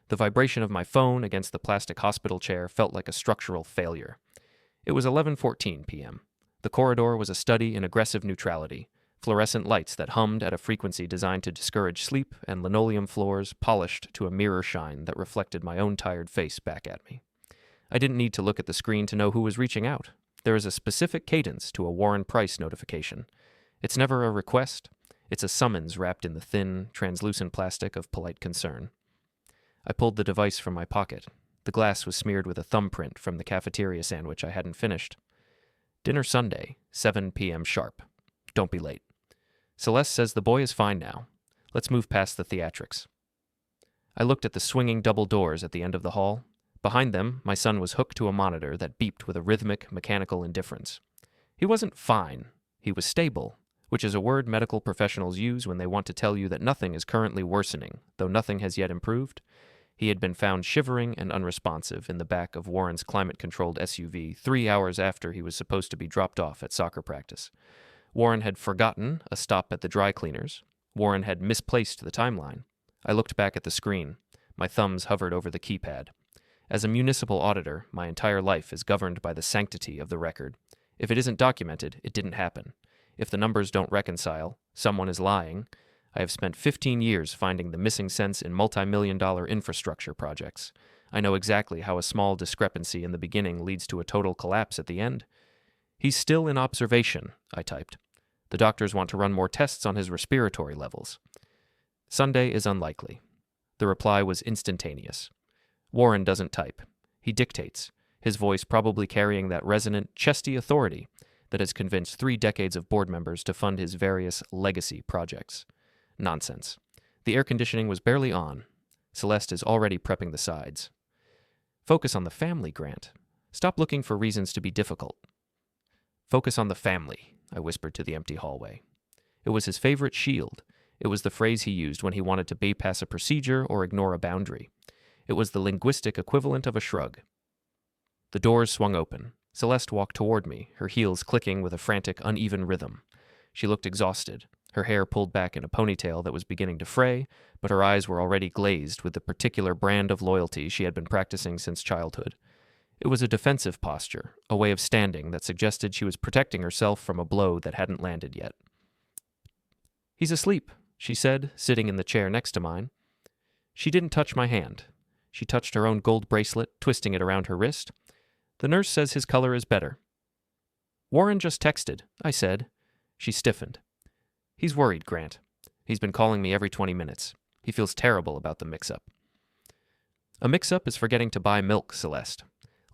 The vibration of my phone against the plastic hospital chair felt like a structural failure. It was 11:14 p.m. The corridor was a study in aggressive neutrality, fluorescent lights that hummed at a frequency designed to discourage sleep, and linoleum floors polished to a mirror shine that reflected my own tired face back at me. I didn't need to look at the screen to know who was reaching out. There is a specific cadence to a Warren Price notification. It's never a request. It's a summons wrapped in the thin, translucent plastic of polite concern. I pulled the device from my pocket. The glass was smeared with a thumbprint from the cafeteria sandwich I hadn't finished. Dinner Sunday, 7 p.m. sharp. Don't be late. Celeste says the boy is fine now. Let's move past the theatrics. I looked at the swinging double doors at the end of the hall. Behind them, my son was hooked to a monitor that beeped with a rhythmic, mechanical indifference. He wasn't fine. He was stable, which is a word medical professionals use when they want to tell you that nothing is currently worsening, though nothing has yet improved. He had been found shivering and unresponsive in the back of Warren's climate-controlled SUV 3 hours after he was supposed to be dropped off at soccer practice. Warren had forgotten a stop at the dry cleaners. Warren had misplaced the timeline. I looked back at the screen. My thumbs hovered over the keypad. As a municipal auditor, my entire life is governed by the sanctity of the record. If it isn't documented, it didn't happen. If the numbers don't reconcile, someone is lying. I have spent 15 years finding the missing sense in multi-million-dollar infrastructure projects. I know exactly how a small discrepancy in the beginning leads to a total collapse at the end. He's still in observation, I typed. The doctors want to run more tests on his respiratory levels. Sunday is unlikely. The reply was instantaneous. Warren doesn't type. He dictates, his voice probably carrying that resonant, chesty authority that has convinced 3 decades of board members to fund his various legacy projects. Nonsense. The air conditioning was barely on. Celeste is already prepping the sides. Focus on the family, Grant. Stop looking for reasons to be difficult. Focus on the family, I whispered to the empty hallway. It was his favorite shield. It was the phrase he used when he wanted to bypass a procedure or ignore a boundary. It was the linguistic equivalent of a shrug. The doors swung open. Celeste walked toward me, her heels clicking with a frantic, uneven rhythm. She looked exhausted, her hair pulled back in a ponytail that was beginning to fray, but her eyes were already glazed with the particular brand of loyalty she had been practicing since childhood. It was a defensive posture, a way of standing that suggested she was protecting herself from a blow that hadn't landed yet. "He's asleep," she said, sitting in the chair next to mine. She didn't touch my hand. She touched her own gold bracelet, twisting it around her wrist. "The nurse says his color is better." "Warren just texted," I said. She stiffened. "He's worried, Grant. He's been calling me every 20 minutes. He feels terrible about the mix-up." "A mix-up is forgetting to buy milk, Celeste.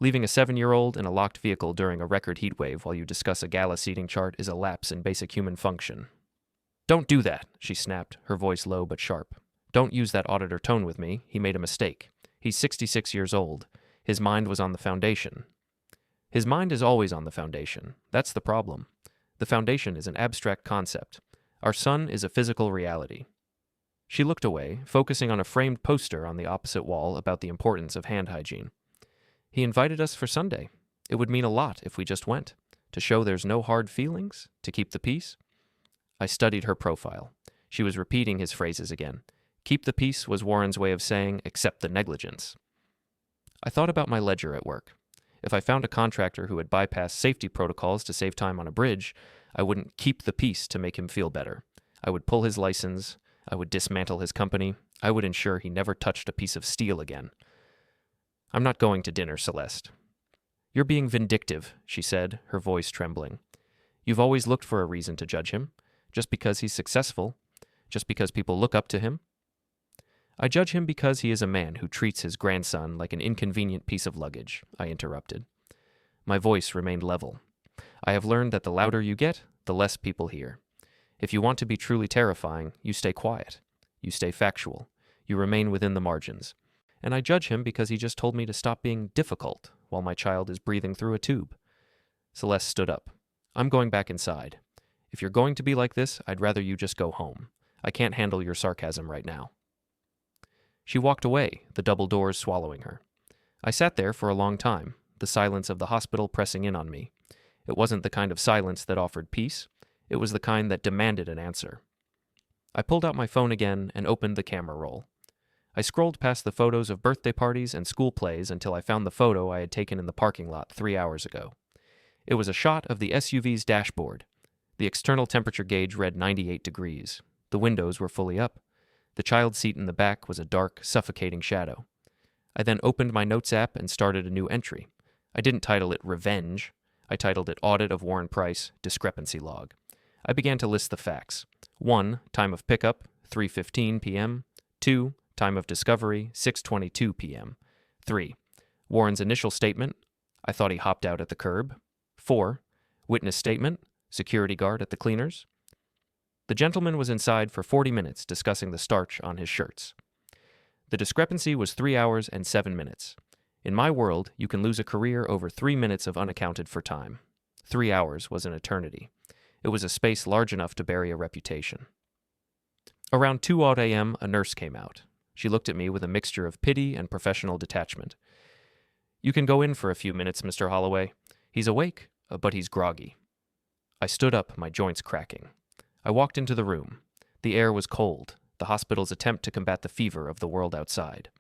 Leaving a 7-year-old in a locked vehicle during a record heat wave while you discuss a gala seating chart is a lapse in basic human function." "Don't do that," she snapped, her voice low but sharp. "Don't use that auditor tone with me. He made a mistake. He's 66 years old. His mind was on the foundation." "His mind is always on the foundation. That's the problem. The foundation is an abstract concept. Our son is a physical reality." She looked away, focusing on a framed poster on the opposite wall about the importance of hand hygiene. "He invited us for Sunday. It would mean a lot if we just went. To show there's no hard feelings, to keep the peace." I studied her profile. She was repeating his phrases again. Keep the peace was Warren's way of saying, accept the negligence. I thought about my ledger at work. If I found a contractor who had bypassed safety protocols to save time on a bridge, I wouldn't keep the peace to make him feel better. I would pull his license. I would dismantle his company. I would ensure he never touched a piece of steel again. "I'm not going to dinner, Celeste." "You're being vindictive," she said, her voice trembling. "You've always looked for a reason to judge him. Just because he's successful. Just because people look up to him. "I judge him because he is a man who treats his grandson like an inconvenient piece of luggage," I interrupted. My voice remained level. "I have learned that the louder you get, the less people hear. If you want to be truly terrifying, you stay quiet. You stay factual. You remain within the margins. And I judge him because he just told me to stop being difficult while my child is breathing through a tube." Celeste stood up. "I'm going back inside. If you're going to be like this, I'd rather you just go home. I can't handle your sarcasm right now." She walked away, the double doors swallowing her. I sat there for a long time, the silence of the hospital pressing in on me. It wasn't the kind of silence that offered peace. It was the kind that demanded an answer. I pulled out my phone again and opened the camera roll. I scrolled past the photos of birthday parties and school plays until I found the photo I had taken in the parking lot 3 hours ago. It was a shot of the SUV's dashboard. The external temperature gauge read 98 degrees. The windows were fully up. The child seat in the back was a dark, suffocating shadow. I then opened my notes app and started a new entry. I didn't title it Revenge. I titled it Audit of Warren Price, Discrepancy Log. I began to list the facts. 1. Time of pickup, 3:15 p.m. 2. Time of discovery, 6:22 p.m. 3. Warren's initial statement, I thought he hopped out at the curb. 4. Witness statement, security guard at the cleaners. The gentleman was inside for 40 minutes discussing the starch on his shirts. The discrepancy was 3 hours and 7 minutes. In my world, you can lose a career over 3 minutes of unaccounted for time. 3 hours was an eternity. It was a space large enough to bury a reputation. Around 2 odd a.m., a nurse came out. She looked at me with a mixture of pity and professional detachment. You can go in for a few minutes, Mr. Holloway. He's awake, but he's groggy. I stood up, my joints cracking. I walked into the room. The air was cold, the hospital's attempt to combat the fever of the world outside.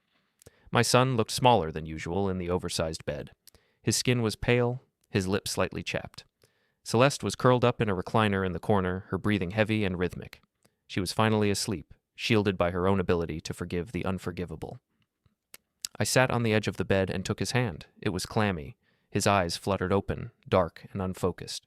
My son looked smaller than usual in the oversized bed. His skin was pale, his lips slightly chapped. Celeste was curled up in a recliner in the corner, her breathing heavy and rhythmic. She was finally asleep, shielded by her own ability to forgive the unforgivable. I sat on the edge of the bed and took his hand. It was clammy. His eyes fluttered open, dark and unfocused.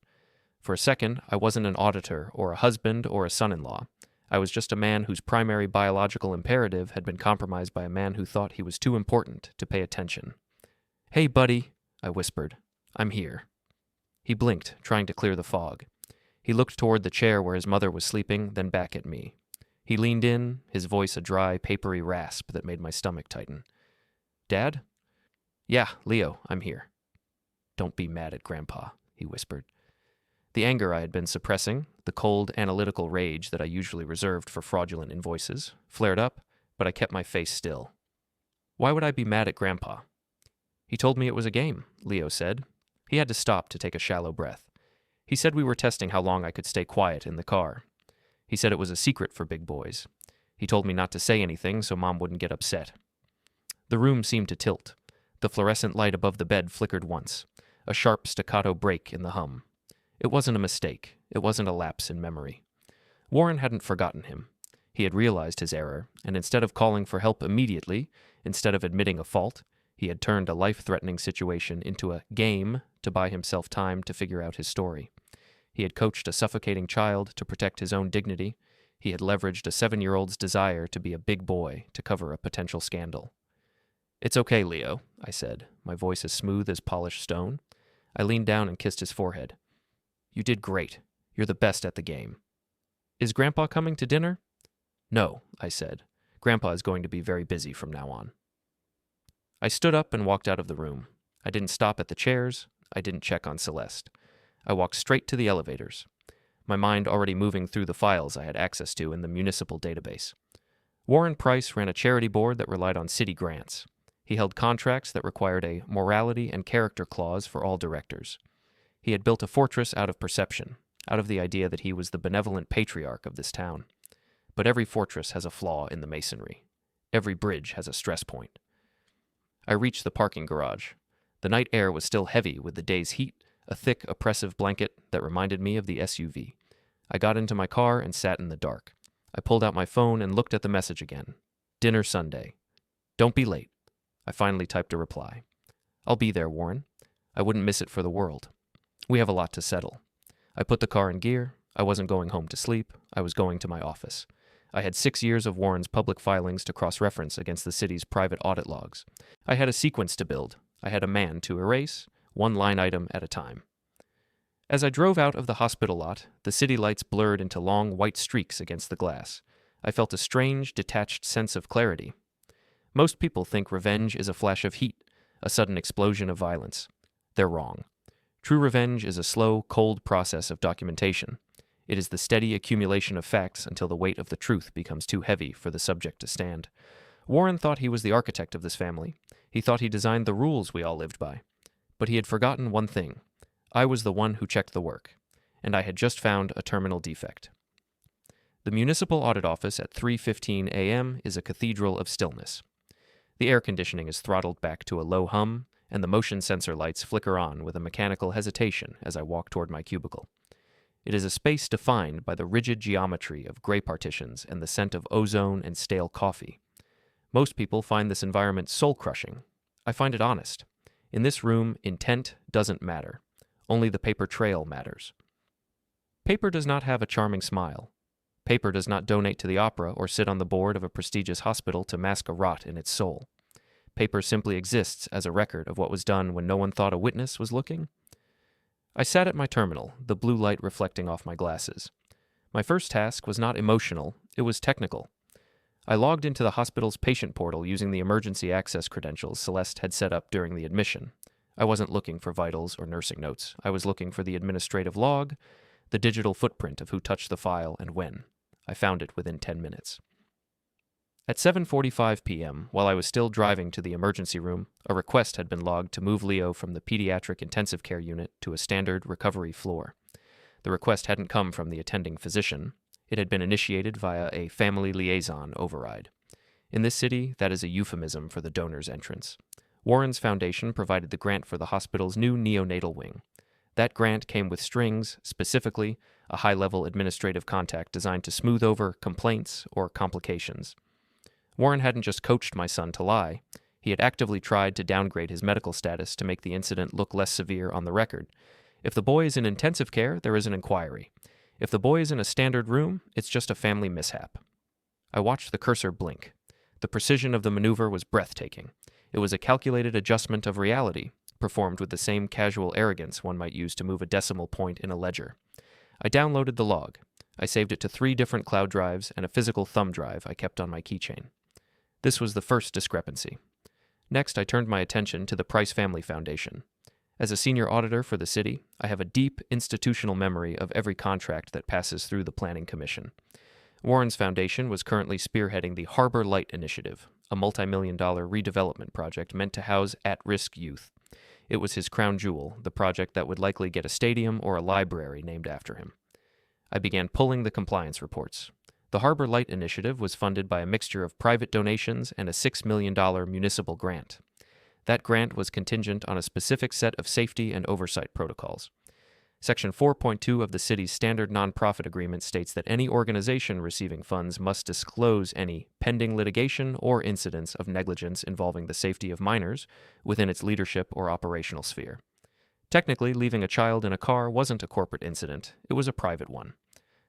For a second, I wasn't an auditor or a husband or a son-in-law. I was just a man whose primary biological imperative had been compromised by a man who thought he was too important to pay attention. Hey, buddy, I whispered. I'm here. He blinked, trying to clear the fog. He looked toward the chair where his mother was sleeping, then back at me. He leaned in, his voice a dry, papery rasp that made my stomach tighten. Dad? Yeah, Leo, I'm here. Don't be mad at Grandpa, he whispered. The anger I had been suppressing, the cold, analytical rage that I usually reserved for fraudulent invoices, flared up, but I kept my face still. Why would I be mad at Grandpa? He told me it was a game, Leo said. He had to stop to take a shallow breath. He said we were testing how long I could stay quiet in the car. He said it was a secret for big boys. He told me not to say anything so Mom wouldn't get upset. The room seemed to tilt. The fluorescent light above the bed flickered once, a sharp staccato break in the hum. It wasn't a mistake. It wasn't a lapse in memory. Warren hadn't forgotten him. He had realized his error, and instead of calling for help immediately, instead of admitting a fault, he had turned a life-threatening situation into a game to buy himself time to figure out his story. He had coached a suffocating child to protect his own dignity. He had leveraged a 7-year-old's desire to be a big boy to cover a potential scandal. It's okay, Leo, I said, my voice as smooth as polished stone. I leaned down and kissed his forehead. You did great. You're the best at the game. Is Grandpa coming to dinner? No, I said. Grandpa is going to be very busy from now on. I stood up and walked out of the room. I didn't stop at the chairs. I didn't check on Celeste. I walked straight to the elevators, my mind already moving through the files I had access to in the municipal database. Warren Price ran a charity board that relied on city grants. He held contracts that required a morality and character clause for all directors. He had built a fortress out of perception, out of the idea that he was the benevolent patriarch of this town. But every fortress has a flaw in the masonry. Every bridge has a stress point. I reached the parking garage. The night air was still heavy with the day's heat, a thick, oppressive blanket that reminded me of the SUV. I got into my car and sat in the dark. I pulled out my phone and looked at the message again. Dinner Sunday. Don't be late. I finally typed a reply. I'll be there, Warren. I wouldn't miss it for the world. We have a lot to settle. I put the car in gear. I wasn't going home to sleep. I was going to my office. I had 6 years of Warren's public filings to cross-reference against the city's private audit logs. I had a sequence to build. I had a man to erase, one line item at a time. As I drove out of the hospital lot, the city lights blurred into long white streaks against the glass. I felt a strange, detached sense of clarity. Most people think revenge is a flash of heat, a sudden explosion of violence. They're wrong. True revenge is a slow, cold process of documentation. It is the steady accumulation of facts until the weight of the truth becomes too heavy for the subject to stand. Warren thought he was the architect of this family. He thought he designed the rules we all lived by. But he had forgotten one thing. I was the one who checked the work, and I had just found a terminal defect. The municipal audit office at 3:15 a.m. is a cathedral of stillness. The air conditioning is throttled back to a low hum, and the motion sensor lights flicker on with a mechanical hesitation as I walk toward my cubicle. It is a space defined by the rigid geometry of gray partitions and the scent of ozone and stale coffee. Most people find this environment soul-crushing. I find it honest. In this room, intent doesn't matter. Only the paper trail matters. Paper does not have a charming smile. Paper does not donate to the opera or sit on the board of a prestigious hospital to mask a rot in its soul. Paper simply exists as a record of what was done when no one thought a witness was looking. I sat at my terminal, the blue light reflecting off my glasses. My first task was not emotional, it was technical. I logged into the hospital's patient portal using the emergency access credentials Celeste had set up during the admission. I wasn't looking for vitals or nursing notes. I was looking for the administrative log, the digital footprint of who touched the file and when. I found it within 10 minutes. At 7:45 p.m., while I was still driving to the emergency room, a request had been logged to move Leo from the pediatric intensive care unit to a standard recovery floor. The request hadn't come from the attending physician. It had been initiated via a family liaison override. In this city, that is a euphemism for the donor's entrance. Warren's foundation provided the grant for the hospital's new neonatal wing. That grant came with strings, specifically a high-level administrative contact designed to smooth over complaints or complications. Warren hadn't just coached my son to lie. He had actively tried to downgrade his medical status to make the incident look less severe on the record. If the boy is in intensive care, there is an inquiry. If the boy is in a standard room, it's just a family mishap. I watched the cursor blink. The precision of the maneuver was breathtaking. It was a calculated adjustment of reality, performed with the same casual arrogance one might use to move a decimal point in a ledger. I downloaded the log. I saved it to 3 different cloud drives and a physical thumb drive I kept on my keychain. This was the first discrepancy. Next, I turned my attention to the Price Family Foundation. As a senior auditor for the city, I have a deep institutional memory of every contract that passes through the Planning Commission. Warren's foundation was currently spearheading the Harbor Light Initiative, a multi-million-dollar redevelopment project meant to house at-risk youth. It was his crown jewel, the project that would likely get a stadium or a library named after him. I began pulling the compliance reports. The Harbor Light Initiative was funded by a mixture of private donations and a $6 million municipal grant. That grant was contingent on a specific set of safety and oversight protocols. Section 4.2 of the city's standard nonprofit agreement states that any organization receiving funds must disclose any pending litigation or incidents of negligence involving the safety of minors within its leadership or operational sphere. Technically, leaving a child in a car wasn't a corporate incident, it was a private one.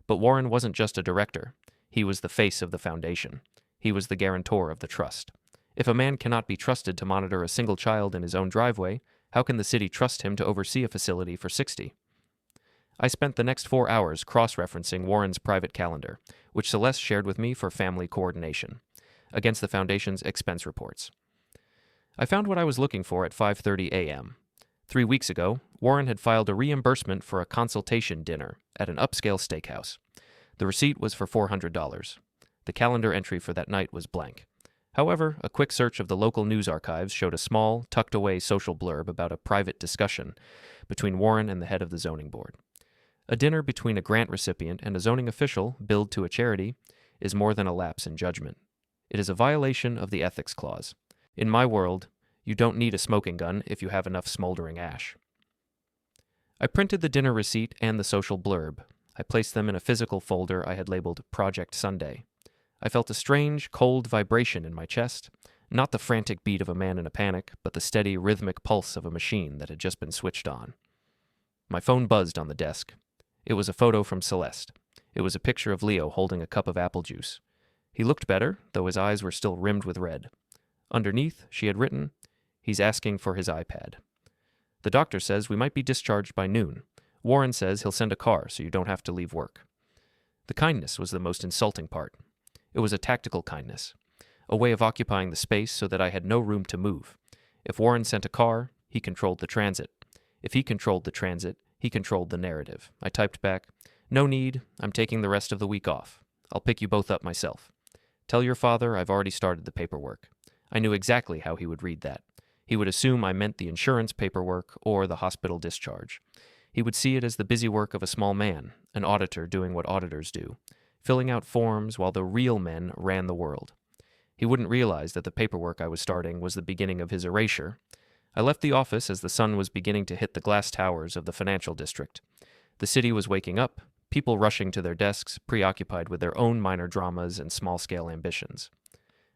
But Warren wasn't just a director. He was the face of the foundation. He was the guarantor of the trust. If a man cannot be trusted to monitor a single child in his own driveway, how can the city trust him to oversee a facility for 60? I spent the next 4 hours cross-referencing Warren's private calendar, which Celeste shared with me for family coordination, against the foundation's expense reports. I found what I was looking for at 5:30 a.m. 3 weeks ago, Warren had filed a reimbursement for a consultation dinner at an upscale steakhouse. The receipt was for $400. The calendar entry for that night was blank. However, a quick search of the local news archives showed a small, tucked-away social blurb about a private discussion between Warren and the head of the zoning board. A dinner between a grant recipient and a zoning official billed to a charity is more than a lapse in judgment. It is a violation of the ethics clause. In my world, you don't need a smoking gun if you have enough smoldering ash. I printed the dinner receipt and the social blurb. I placed them in a physical folder I had labeled Project Sunday. I felt a strange, cold vibration in my chest, not the frantic beat of a man in a panic, but the steady, rhythmic pulse of a machine that had just been switched on. My phone buzzed on the desk. It was a photo from Celeste. It was a picture of Leo holding a cup of apple juice. He looked better, though his eyes were still rimmed with red. Underneath, she had written, "He's asking for his iPad." The doctor says we might be discharged by noon. Warren says he'll send a car so you don't have to leave work. The kindness was the most insulting part. It was a tactical kindness, a way of occupying the space so that I had no room to move. If Warren sent a car, he controlled the transit. If he controlled the transit, he controlled the narrative. I typed back, "No need, I'm taking the rest of the week off. I'll pick you both up myself. Tell your father I've already started the paperwork." I knew exactly how he would read that. He would assume I meant the insurance paperwork or the hospital discharge. He would see it as the busy work of a small man, an auditor doing what auditors do, filling out forms while the real men ran the world. He wouldn't realize that the paperwork I was starting was the beginning of his erasure. I left the office as the sun was beginning to hit the glass towers of the financial district. The city was waking up, people rushing to their desks, preoccupied with their own minor dramas and small-scale ambitions.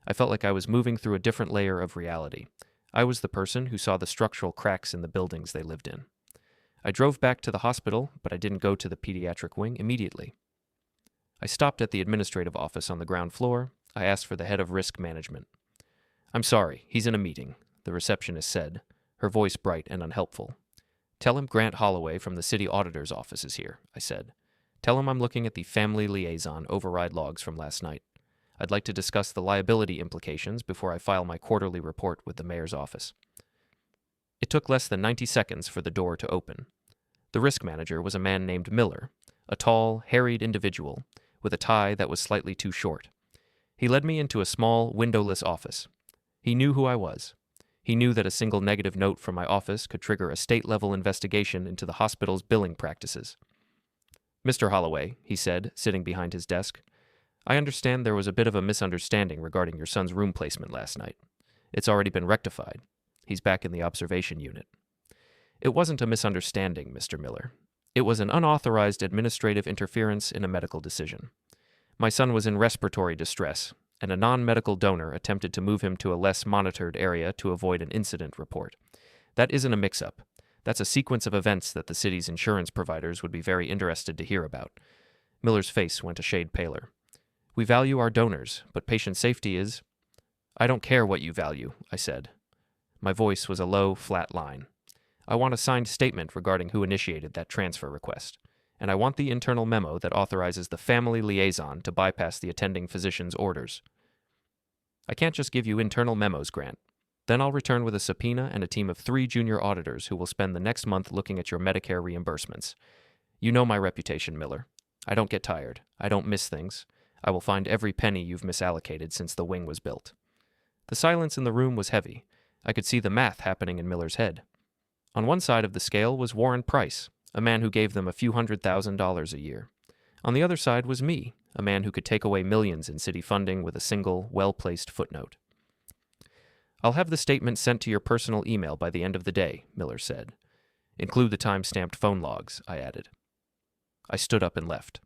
I felt like I was moving through a different layer of reality. I was the person who saw the structural cracks in the buildings they lived in. I drove back to the hospital, but I didn't go to the pediatric wing immediately. I stopped at the administrative office on the ground floor. I asked for the head of risk management. "I'm sorry, he's in a meeting," the receptionist said, her voice bright and unhelpful. "Tell him Grant Holloway from the city auditor's office is here," I said. "Tell him I'm looking at the family liaison override logs from last night. I'd like to discuss the liability implications before I file my quarterly report with the mayor's office." It took less than 90 seconds for the door to open. The risk manager was a man named Miller, a tall, harried individual with a tie that was slightly too short. He led me into a small, windowless office. He knew who I was. He knew that a single negative note from my office could trigger a state-level investigation into the hospital's billing practices. "Mr. Holloway," he said, sitting behind his desk, "I understand there was a bit of a misunderstanding regarding your son's room placement last night. It's already been rectified. He's back in the observation unit." "It wasn't a misunderstanding, Mr. Miller. It was an unauthorized administrative interference in a medical decision. My son was in respiratory distress, and a non-medical donor attempted to move him to a less monitored area to avoid an incident report. That isn't a mix-up. That's a sequence of events that the city's insurance providers would be very interested to hear about." Miller's face went a shade paler. "We value our donors, but patient safety is—" "I don't care what you value," I said. My voice was a low, flat line. "I want a signed statement regarding who initiated that transfer request, and I want the internal memo that authorizes the family liaison to bypass the attending physician's orders." "I can't just give you internal memos, Grant. Then I'll return with a subpoena and a team of 3 junior auditors who will spend the next month looking at your Medicare reimbursements. You know my reputation, Miller. I don't get tired. I don't miss things. I will find every penny you've misallocated since the wing was built." The silence in the room was heavy. I could see the math happening in Miller's head. On one side of the scale was Warren Price, a man who gave them a few $100,000 a year. On the other side was me, a man who could take away millions in city funding with a single, well-placed footnote. "I'll have the statement sent to your personal email by the end of the day," Miller said. "Include the time-stamped phone logs," I added. I stood up and left.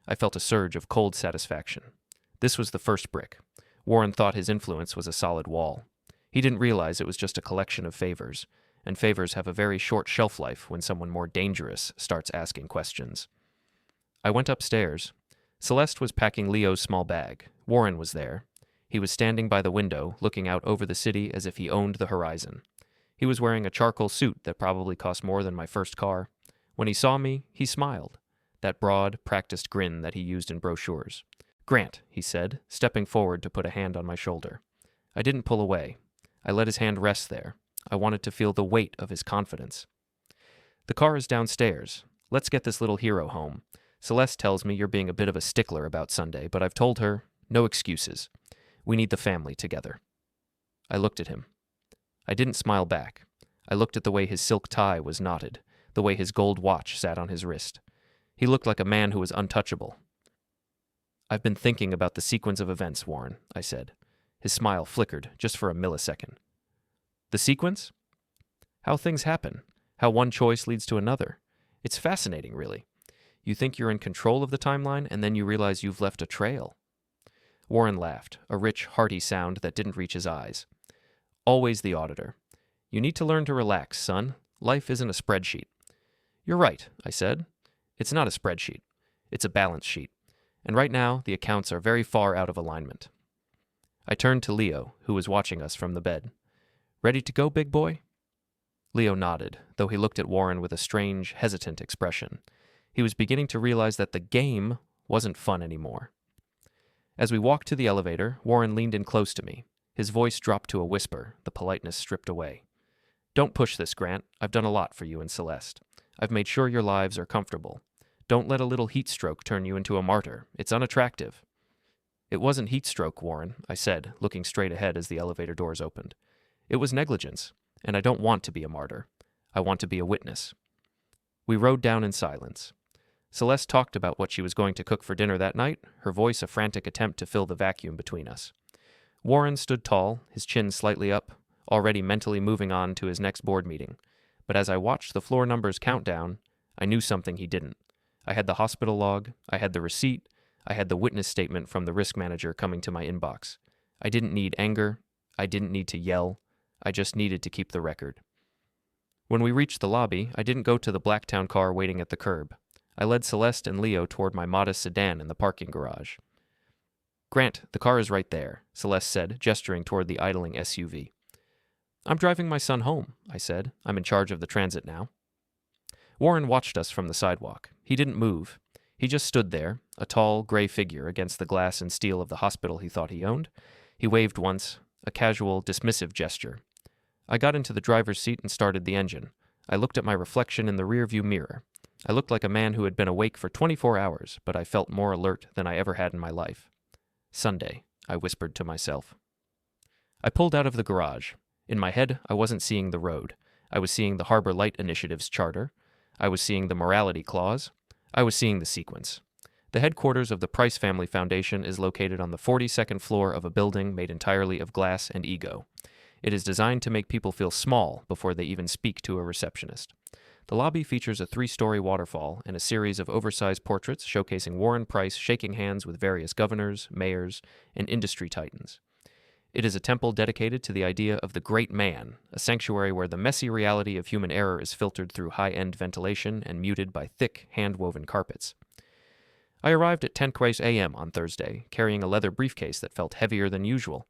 I felt a surge of cold satisfaction. This was the first brick. Warren thought his influence was a solid wall. He didn't realize it was just a collection of favors, and favors have a very short shelf life when someone more dangerous starts asking questions. I went upstairs. Celeste was packing Leo's small bag. Warren was there. He was standing by the window, looking out over the city as if he owned the horizon. He was wearing a charcoal suit that probably cost more than my first car. When he saw me, he smiled, that broad, practiced grin that he used in brochures. "Grant," he said, stepping forward to put a hand on my shoulder. I didn't pull away. I let his hand rest there. I wanted to feel the weight of his confidence. "The car is downstairs. Let's get this little hero home. Celeste tells me you're being a bit of a stickler about Sunday, but I've told her, no excuses. We need the family together." I looked at him. I didn't smile back. I looked at the way his silk tie was knotted, the way his gold watch sat on his wrist. He looked like a man who was untouchable. "I've been thinking about the sequence of events, Warren," I said. His smile flickered, just for a millisecond. "The sequence?" "How things happen. How one choice leads to another. It's fascinating, really. You think you're in control of the timeline, and then you realize you've left a trail." Warren laughed, a rich, hearty sound that didn't reach his eyes. "Always the auditor. You need to learn to relax, son. Life isn't a spreadsheet." "You're right," I said. "It's not a spreadsheet. It's a balance sheet. And right now, the accounts are very far out of alignment." I turned to Leo, who was watching us from the bed. "Ready to go, big boy?" Leo nodded, though he looked at Warren with a strange, hesitant expression. He was beginning to realize that the game wasn't fun anymore. As we walked to the elevator, Warren leaned in close to me. His voice dropped to a whisper, the politeness stripped away. "Don't push this, Grant. I've done a lot for you and Celeste. I've made sure your lives are comfortable. Don't let a little heat stroke turn you into a martyr. It's unattractive." "It wasn't heat stroke, Warren," I said, looking straight ahead as the elevator doors opened. "It was negligence, and I don't want to be a martyr. I want to be a witness." We rode down in silence. Celeste talked about what she was going to cook for dinner that night, her voice a frantic attempt to fill the vacuum between us. Warren stood tall, his chin slightly up, already mentally moving on to his next board meeting. But as I watched the floor numbers count down, I knew something he didn't. I had the hospital log, I had the receipt, I had the witness statement from the risk manager coming to my inbox. I didn't need anger, I didn't need to yell, I just needed to keep the record. When we reached the lobby, I didn't go to the Blacktown car waiting at the curb. I led Celeste and Leo toward my modest sedan in the parking garage. "Grant, the car is right there," Celeste said, gesturing toward the idling SUV. "I'm driving my son home," I said. "I'm in charge of the transit now." Warren watched us from the sidewalk. He didn't move. He just stood there, a tall, gray figure against the glass and steel of the hospital he thought he owned. He waved once, a casual, dismissive gesture. I got into the driver's seat and started the engine. I looked at my reflection in the rearview mirror. I looked like a man who had been awake for 24 hours, but I felt more alert than I ever had in my life. "Sunday," I whispered to myself. I pulled out of the garage. In my head, I wasn't seeing the road. I was seeing the Harbor Light Initiative's charter. I was seeing the morality clause. I was seeing the sequence. The headquarters of the Price Family Foundation is located on the 42nd floor of a building made entirely of glass and ego. It is designed to make people feel small before they even speak to a receptionist. The lobby features a 3-story waterfall and a series of oversized portraits showcasing Warren Price shaking hands with various governors, mayors, and industry titans. It is a temple dedicated to the idea of the great man, a sanctuary where the messy reality of human error is filtered through high-end ventilation and muted by thick, hand-woven carpets. I arrived at 10 a.m. on Thursday, carrying a leather briefcase that felt heavier than usual.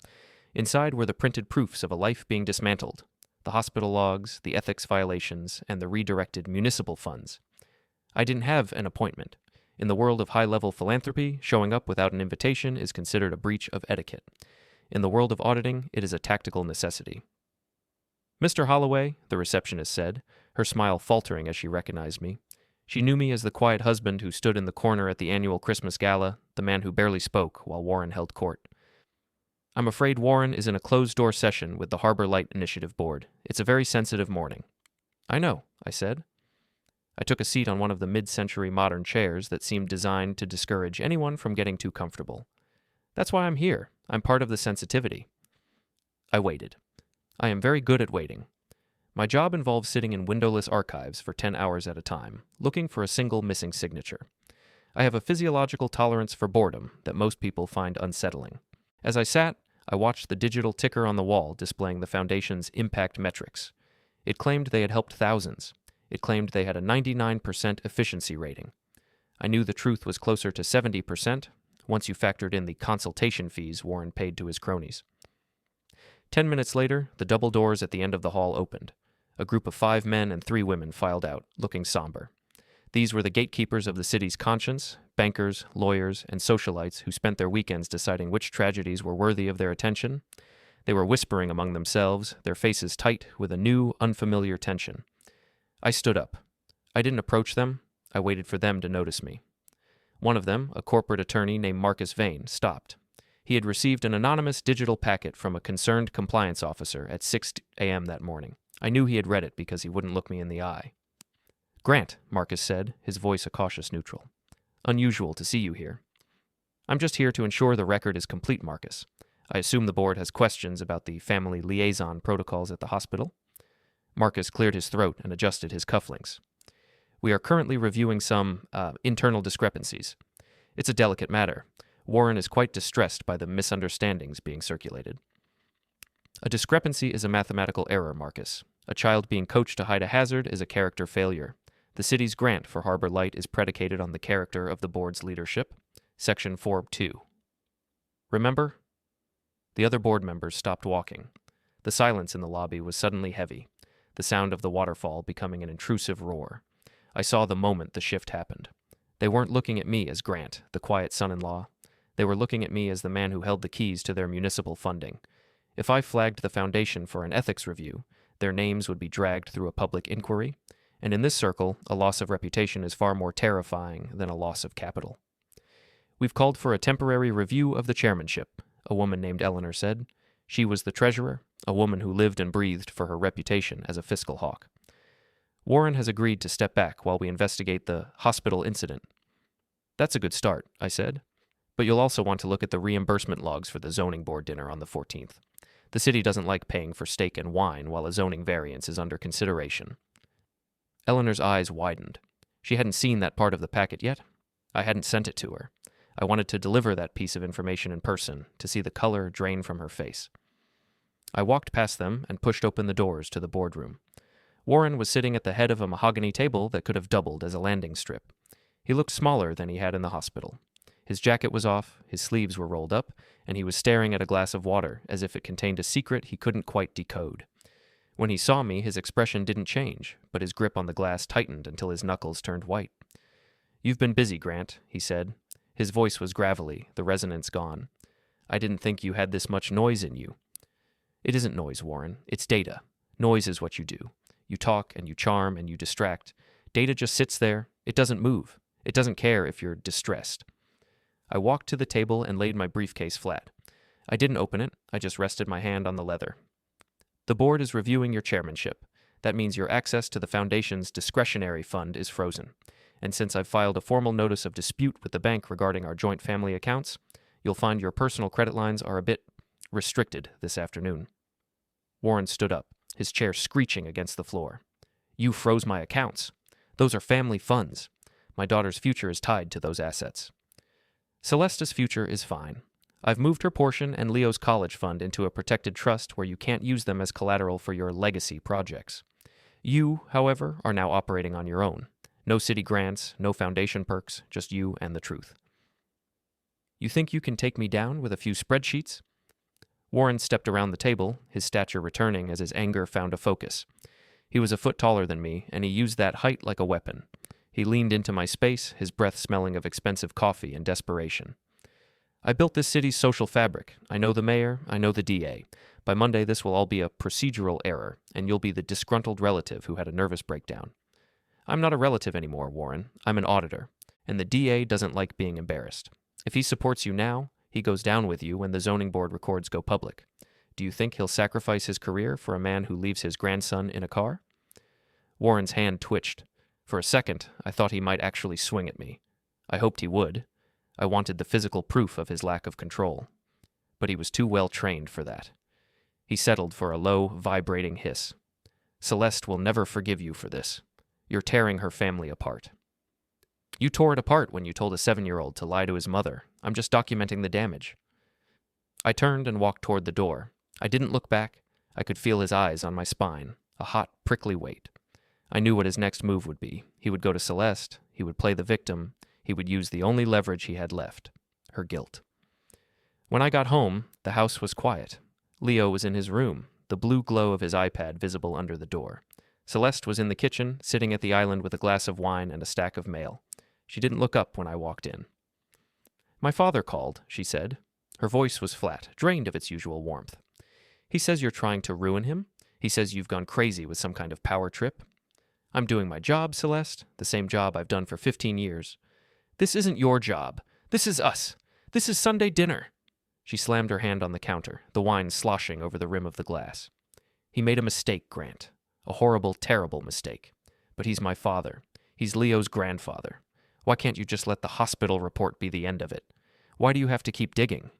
Inside were the printed proofs of a life being dismantled, the hospital logs, the ethics violations, and the redirected municipal funds. I didn't have an appointment. In the world of high-level philanthropy, showing up without an invitation is considered a breach of etiquette. In the world of auditing, it is a tactical necessity. "Mr. Holloway," the receptionist said, her smile faltering as she recognized me. She knew me as the quiet husband who stood in the corner at the annual Christmas gala, the man who barely spoke while Warren held court. "I'm afraid Warren is in a closed-door session with the Harbor Light Initiative Board. It's a very sensitive morning." "I know," I said. I took a seat on one of the mid-century modern chairs that seemed designed to discourage anyone from getting too comfortable. "That's why I'm here. I'm part of the sensitivity." I waited. I am very good at waiting. My job involves sitting in windowless archives for 10 hours at a time, looking for a single missing signature. I have a physiological tolerance for boredom that most people find unsettling. As I sat, I watched the digital ticker on the wall displaying the Foundation's impact metrics. It claimed they had helped thousands. It claimed they had a 99% efficiency rating. I knew the truth was closer to 70%, once you factored in the consultation fees Warren paid to his cronies. 10 minutes later, the double doors at the end of the hall opened. A group of 5 men and 3 women filed out, looking somber. These were the gatekeepers of the city's conscience, bankers, lawyers, and socialites who spent their weekends deciding which tragedies were worthy of their attention. They were whispering among themselves, their faces tight with a new, unfamiliar tension. I stood up. I didn't approach them. I waited for them to notice me. One of them, a corporate attorney named Marcus Vane, stopped. He had received an anonymous digital packet from a concerned compliance officer at 6 a.m. that morning. I knew he had read it because he wouldn't look me in the eye. "Grant," Marcus said, his voice a cautious neutral. "Unusual to see you here." "I'm just here to ensure the record is complete, Marcus. I assume the board has questions about the family liaison protocols at the hospital." Marcus cleared his throat and adjusted his cufflinks. "We are currently reviewing some internal discrepancies. It's a delicate matter. Warren is quite distressed by the misunderstandings being circulated." "A discrepancy is a mathematical error, Marcus. A child being coached to hide a hazard is a character failure. The city's grant for Harbor Light is predicated on the character of the board's leadership. Section 4.2. Remember?" The other board members stopped walking. The silence in the lobby was suddenly heavy, the sound of the waterfall becoming an intrusive roar. I saw the moment the shift happened. They weren't looking at me as Grant, the quiet son-in-law. They were looking at me as the man who held the keys to their municipal funding. If I flagged the foundation for an ethics review, their names would be dragged through a public inquiry, and in this circle, a loss of reputation is far more terrifying than a loss of capital. "We've called for a temporary review of the chairmanship," a woman named Eleanor said. She was the treasurer, a woman who lived and breathed for her reputation as a fiscal hawk. Warren has agreed to step back while we investigate the hospital incident. That's a good start, I said. But you'll also want to look at the reimbursement logs for the zoning board dinner on the 14th. The city doesn't like paying for steak and wine while a zoning variance is under consideration. Eleanor's eyes widened. She hadn't seen that part of the packet yet. I hadn't sent it to her. I wanted to deliver that piece of information in person, to see the color drain from her face. I walked past them and pushed open the doors to the boardroom. Warren was sitting at the head of a mahogany table that could have doubled as a landing strip. He looked smaller than he had in the hospital. His jacket was off, his sleeves were rolled up, and he was staring at a glass of water as if it contained a secret he couldn't quite decode. When he saw me, his expression didn't change, but his grip on the glass tightened until his knuckles turned white. "You've been busy, Grant," he said. His voice was gravelly, the resonance gone. "I didn't think you had this much noise in you." "It isn't noise, Warren. It's data. Noise is what you do. You talk and you charm and you distract. Data just sits there. It doesn't move. It doesn't care if you're distressed." I walked to the table and laid my briefcase flat. I didn't open it. I just rested my hand on the leather. "The board is reviewing your chairmanship. That means your access to the Foundation's discretionary fund is frozen. And since I've filed a formal notice of dispute with the bank regarding our joint family accounts, you'll find your personal credit lines are a bit restricted this afternoon." Warren stood up, his chair screeching against the floor. "You froze my accounts. Those are family funds. My daughter's future is tied to those assets." "Celeste's future is fine. I've moved her portion and Leo's college fund into a protected trust where you can't use them as collateral for your legacy projects. You, however, are now operating on your own. No city grants, no foundation perks, just you and the truth." "You think you can take me down with a few spreadsheets?" Warren stepped around the table, his stature returning as his anger found a focus. He was a foot taller than me, and he used that height like a weapon. He leaned into my space, his breath smelling of expensive coffee and desperation. "I built this city's social fabric. I know the mayor, I know the DA. By Monday, this will all be a procedural error, and you'll be the disgruntled relative who had a nervous breakdown. I'm not a relative anymore, Warren. I'm an auditor, and the DA doesn't like being embarrassed. If he supports you now, he goes down with you when the zoning board records go public. Do you think he'll sacrifice his career for a man who leaves his grandson in a car?" Warren's hand twitched. For a second, I thought he might actually swing at me. I hoped he would. I wanted the physical proof of his lack of control. But he was too well trained for that. He settled for a low, vibrating hiss. "Celeste will never forgive you for this. You're tearing her family apart." "You tore it apart when you told a 7-year-old to lie to his mother. I'm just documenting the damage." I turned and walked toward the door. I didn't look back. I could feel his eyes on my spine, a hot, prickly weight. I knew what his next move would be. He would go to Celeste. He would play the victim. He would use the only leverage he had left, her guilt. When I got home, the house was quiet. Leo was in his room, the blue glow of his iPad visible under the door. Celeste was in the kitchen, sitting at the island with a glass of wine and a stack of mail. She didn't look up when I walked in. "My father called," she said. Her voice was flat, drained of its usual warmth. "He says you're trying to ruin him. He says you've gone crazy with some kind of power trip." "I'm doing my job, Celeste, the same job I've done for 15 years. "This isn't your job. This is us. This is Sunday dinner." She slammed her hand on the counter, the wine sloshing over the rim of the glass. "He made a mistake, Grant. A horrible, terrible mistake. But he's my father. He's Leo's grandfather. Why can't you just let the hospital report be the end of it? Why do you have to keep digging?"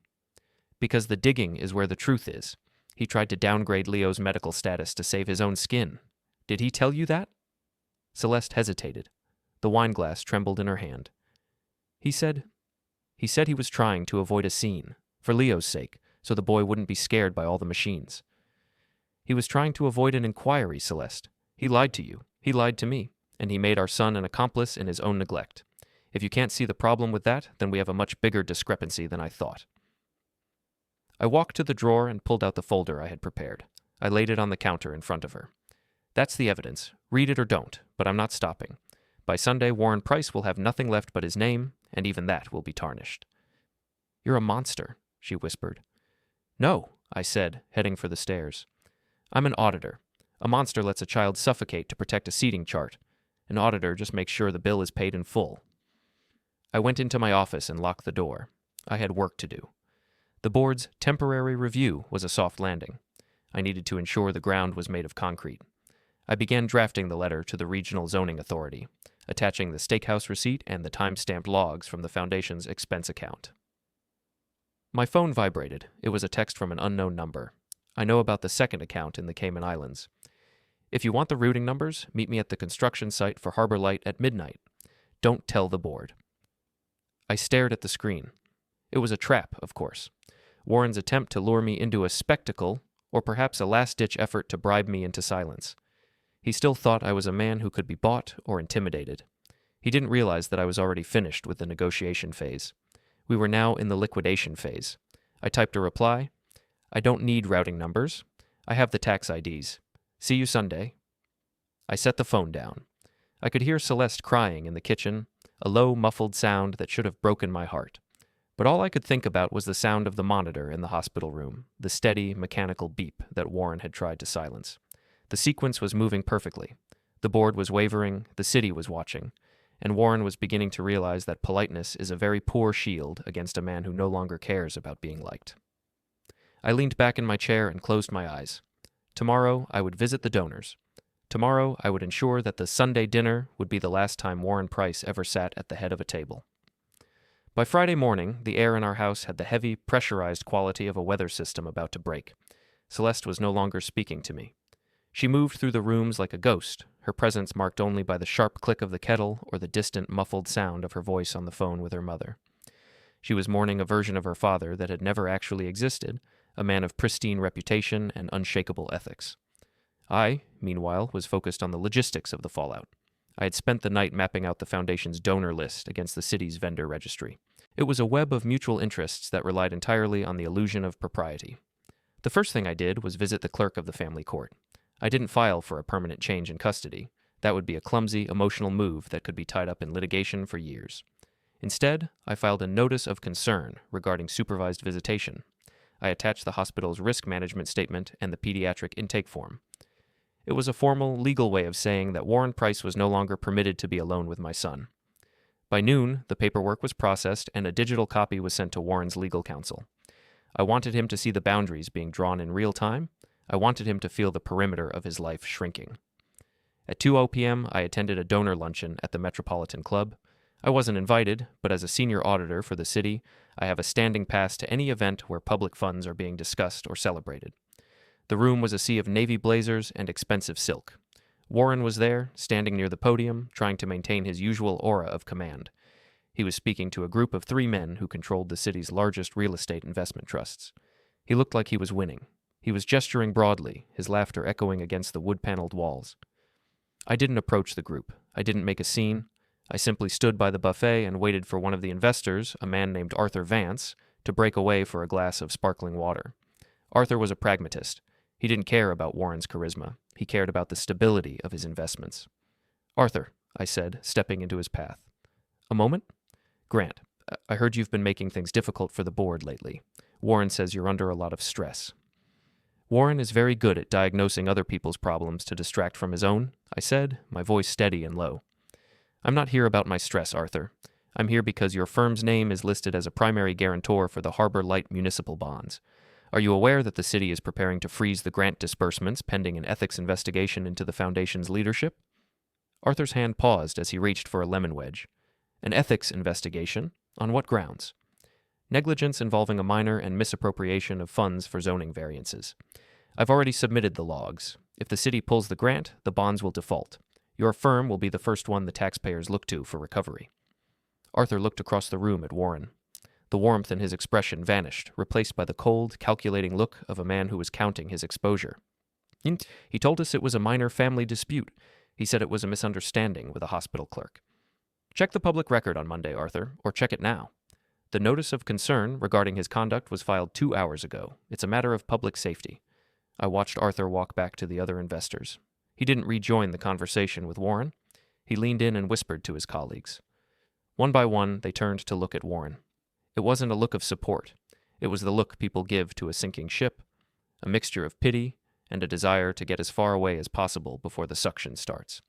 "Because the digging is where the truth is. He tried to downgrade Leo's medical status to save his own skin. Did he tell you that?" Celeste hesitated. The wineglass trembled in her hand. He said he was trying to avoid a scene, for Leo's sake, so the boy wouldn't be scared by all the machines." "He was trying to avoid an inquiry, Celeste. He lied to you. He lied to me. And he made our son an accomplice in his own neglect. If you can't see the problem with that, then we have a much bigger discrepancy than I thought." I walked to the drawer and pulled out the folder I had prepared. I laid it on the counter in front of her. "That's the evidence. Read it or don't, but I'm not stopping. By Sunday, Warren Price will have nothing left but his name, and even that will be tarnished." "You're a monster," she whispered. "No," I said, heading for the stairs. "I'm an auditor. A monster lets a child suffocate to protect a seating chart. An auditor just makes sure the bill is paid in full." I went into my office and locked the door. I had work to do. The board's temporary review was a soft landing. I needed to ensure the ground was made of concrete. I began drafting the letter to the regional zoning authority, attaching the steakhouse receipt and the time-stamped logs from the foundation's expense account. My phone vibrated. It was a text from an unknown number. I know about the second account in the Cayman Islands. If you want the routing numbers, meet me at the construction site for Harbor Light at midnight. Don't tell the board. I stared at the screen. It was a trap, of course. Warren's attempt to lure me into a spectacle, or perhaps a last-ditch effort to bribe me into silence. He still thought I was a man who could be bought or intimidated. He didn't realize that I was already finished with the negotiation phase. We were now in the liquidation phase. I typed a reply. I don't need routing numbers. I have the tax IDs. See you Sunday. I set the phone down. I could hear Celeste crying in the kitchen, a low, muffled sound that should have broken my heart. But all I could think about was the sound of the monitor in the hospital room, the steady, mechanical beep that Warren had tried to silence. The sequence was moving perfectly. The board was wavering, the city was watching, and Warren was beginning to realize that politeness is a very poor shield against a man who no longer cares about being liked. I leaned back in my chair and closed my eyes. Tomorrow, I would visit the donors. Tomorrow, I would ensure that the Sunday dinner would be the last time Warren Price ever sat at the head of a table. By Friday morning, the air in our house had the heavy, pressurized quality of a weather system about to break. Celeste was no longer speaking to me. She moved through the rooms like a ghost, her presence marked only by the sharp click of the kettle or the distant, muffled sound of her voice on the phone with her mother. She was mourning a version of her father that had never actually existed, a man of pristine reputation and unshakable ethics. I, meanwhile, was focused on the logistics of the fallout. I had spent the night mapping out the foundation's donor list against the city's vendor registry. It was a web of mutual interests that relied entirely on the illusion of propriety. The first thing I did was visit the clerk of the family court. I didn't file for a permanent change in custody. That would be a clumsy, emotional move that could be tied up in litigation for years. Instead, I filed a notice of concern regarding supervised visitation. I attached the hospital's risk management statement and the pediatric intake form. It was a formal, legal way of saying that Warren Price was no longer permitted to be alone with my son. By noon, the paperwork was processed and a digital copy was sent to Warren's legal counsel. I wanted him to see the boundaries being drawn in real time. I wanted him to feel the perimeter of his life shrinking. At 2:00 p.m., I attended a donor luncheon at the Metropolitan Club. I wasn't invited, but as a senior auditor for the city, I have a standing pass to any event where public funds are being discussed or celebrated. The room was a sea of navy blazers and expensive silk. Warren was there, standing near the podium, trying to maintain his usual aura of command. He was speaking to a group of 3 men who controlled the city's largest real estate investment trusts. He looked like he was winning. He was gesturing broadly, his laughter echoing against the wood-paneled walls. I didn't approach the group. I didn't make a scene. I simply stood by the buffet and waited for one of the investors, a man named Arthur Vance, to break away for a glass of sparkling water. Arthur was a pragmatist. He didn't care about Warren's charisma. He cared about the stability of his investments. "Arthur," I said, stepping into his path. "A moment?" "Grant, I heard you've been making things difficult for the board lately. Warren says you're under a lot of stress." "Warren is very good at diagnosing other people's problems to distract from his own," I said, my voice steady and low. "I'm not here about my stress, Arthur. I'm here because your firm's name is listed as a primary guarantor for the Harbor Light municipal bonds. Are you aware that the city is preparing to freeze the grant disbursements pending an ethics investigation into the foundation's leadership?" Arthur's hand paused as he reached for a lemon wedge. "An ethics investigation? On what grounds?" "Negligence involving a minor and misappropriation of funds for zoning variances. I've already submitted the logs. If the city pulls the grant, the bonds will default. Your firm will be the first one the taxpayers look to for recovery." Arthur looked across the room at Warren. The warmth in his expression vanished, replaced by the cold, calculating look of a man who was counting his exposure. "He told us it was a minor family dispute. He said it was a misunderstanding with a hospital clerk." "Check the public record on Monday, Arthur, or check it now. The notice of concern regarding his conduct was filed 2 hours ago. It's a matter of public safety." I watched Arthur walk back to the other investors. He didn't rejoin the conversation with Warren. He leaned in and whispered to his colleagues. One by one, they turned to look at Warren. It wasn't a look of support. It was the look people give to a sinking ship, a mixture of pity and a desire to get as far away as possible before the suction starts.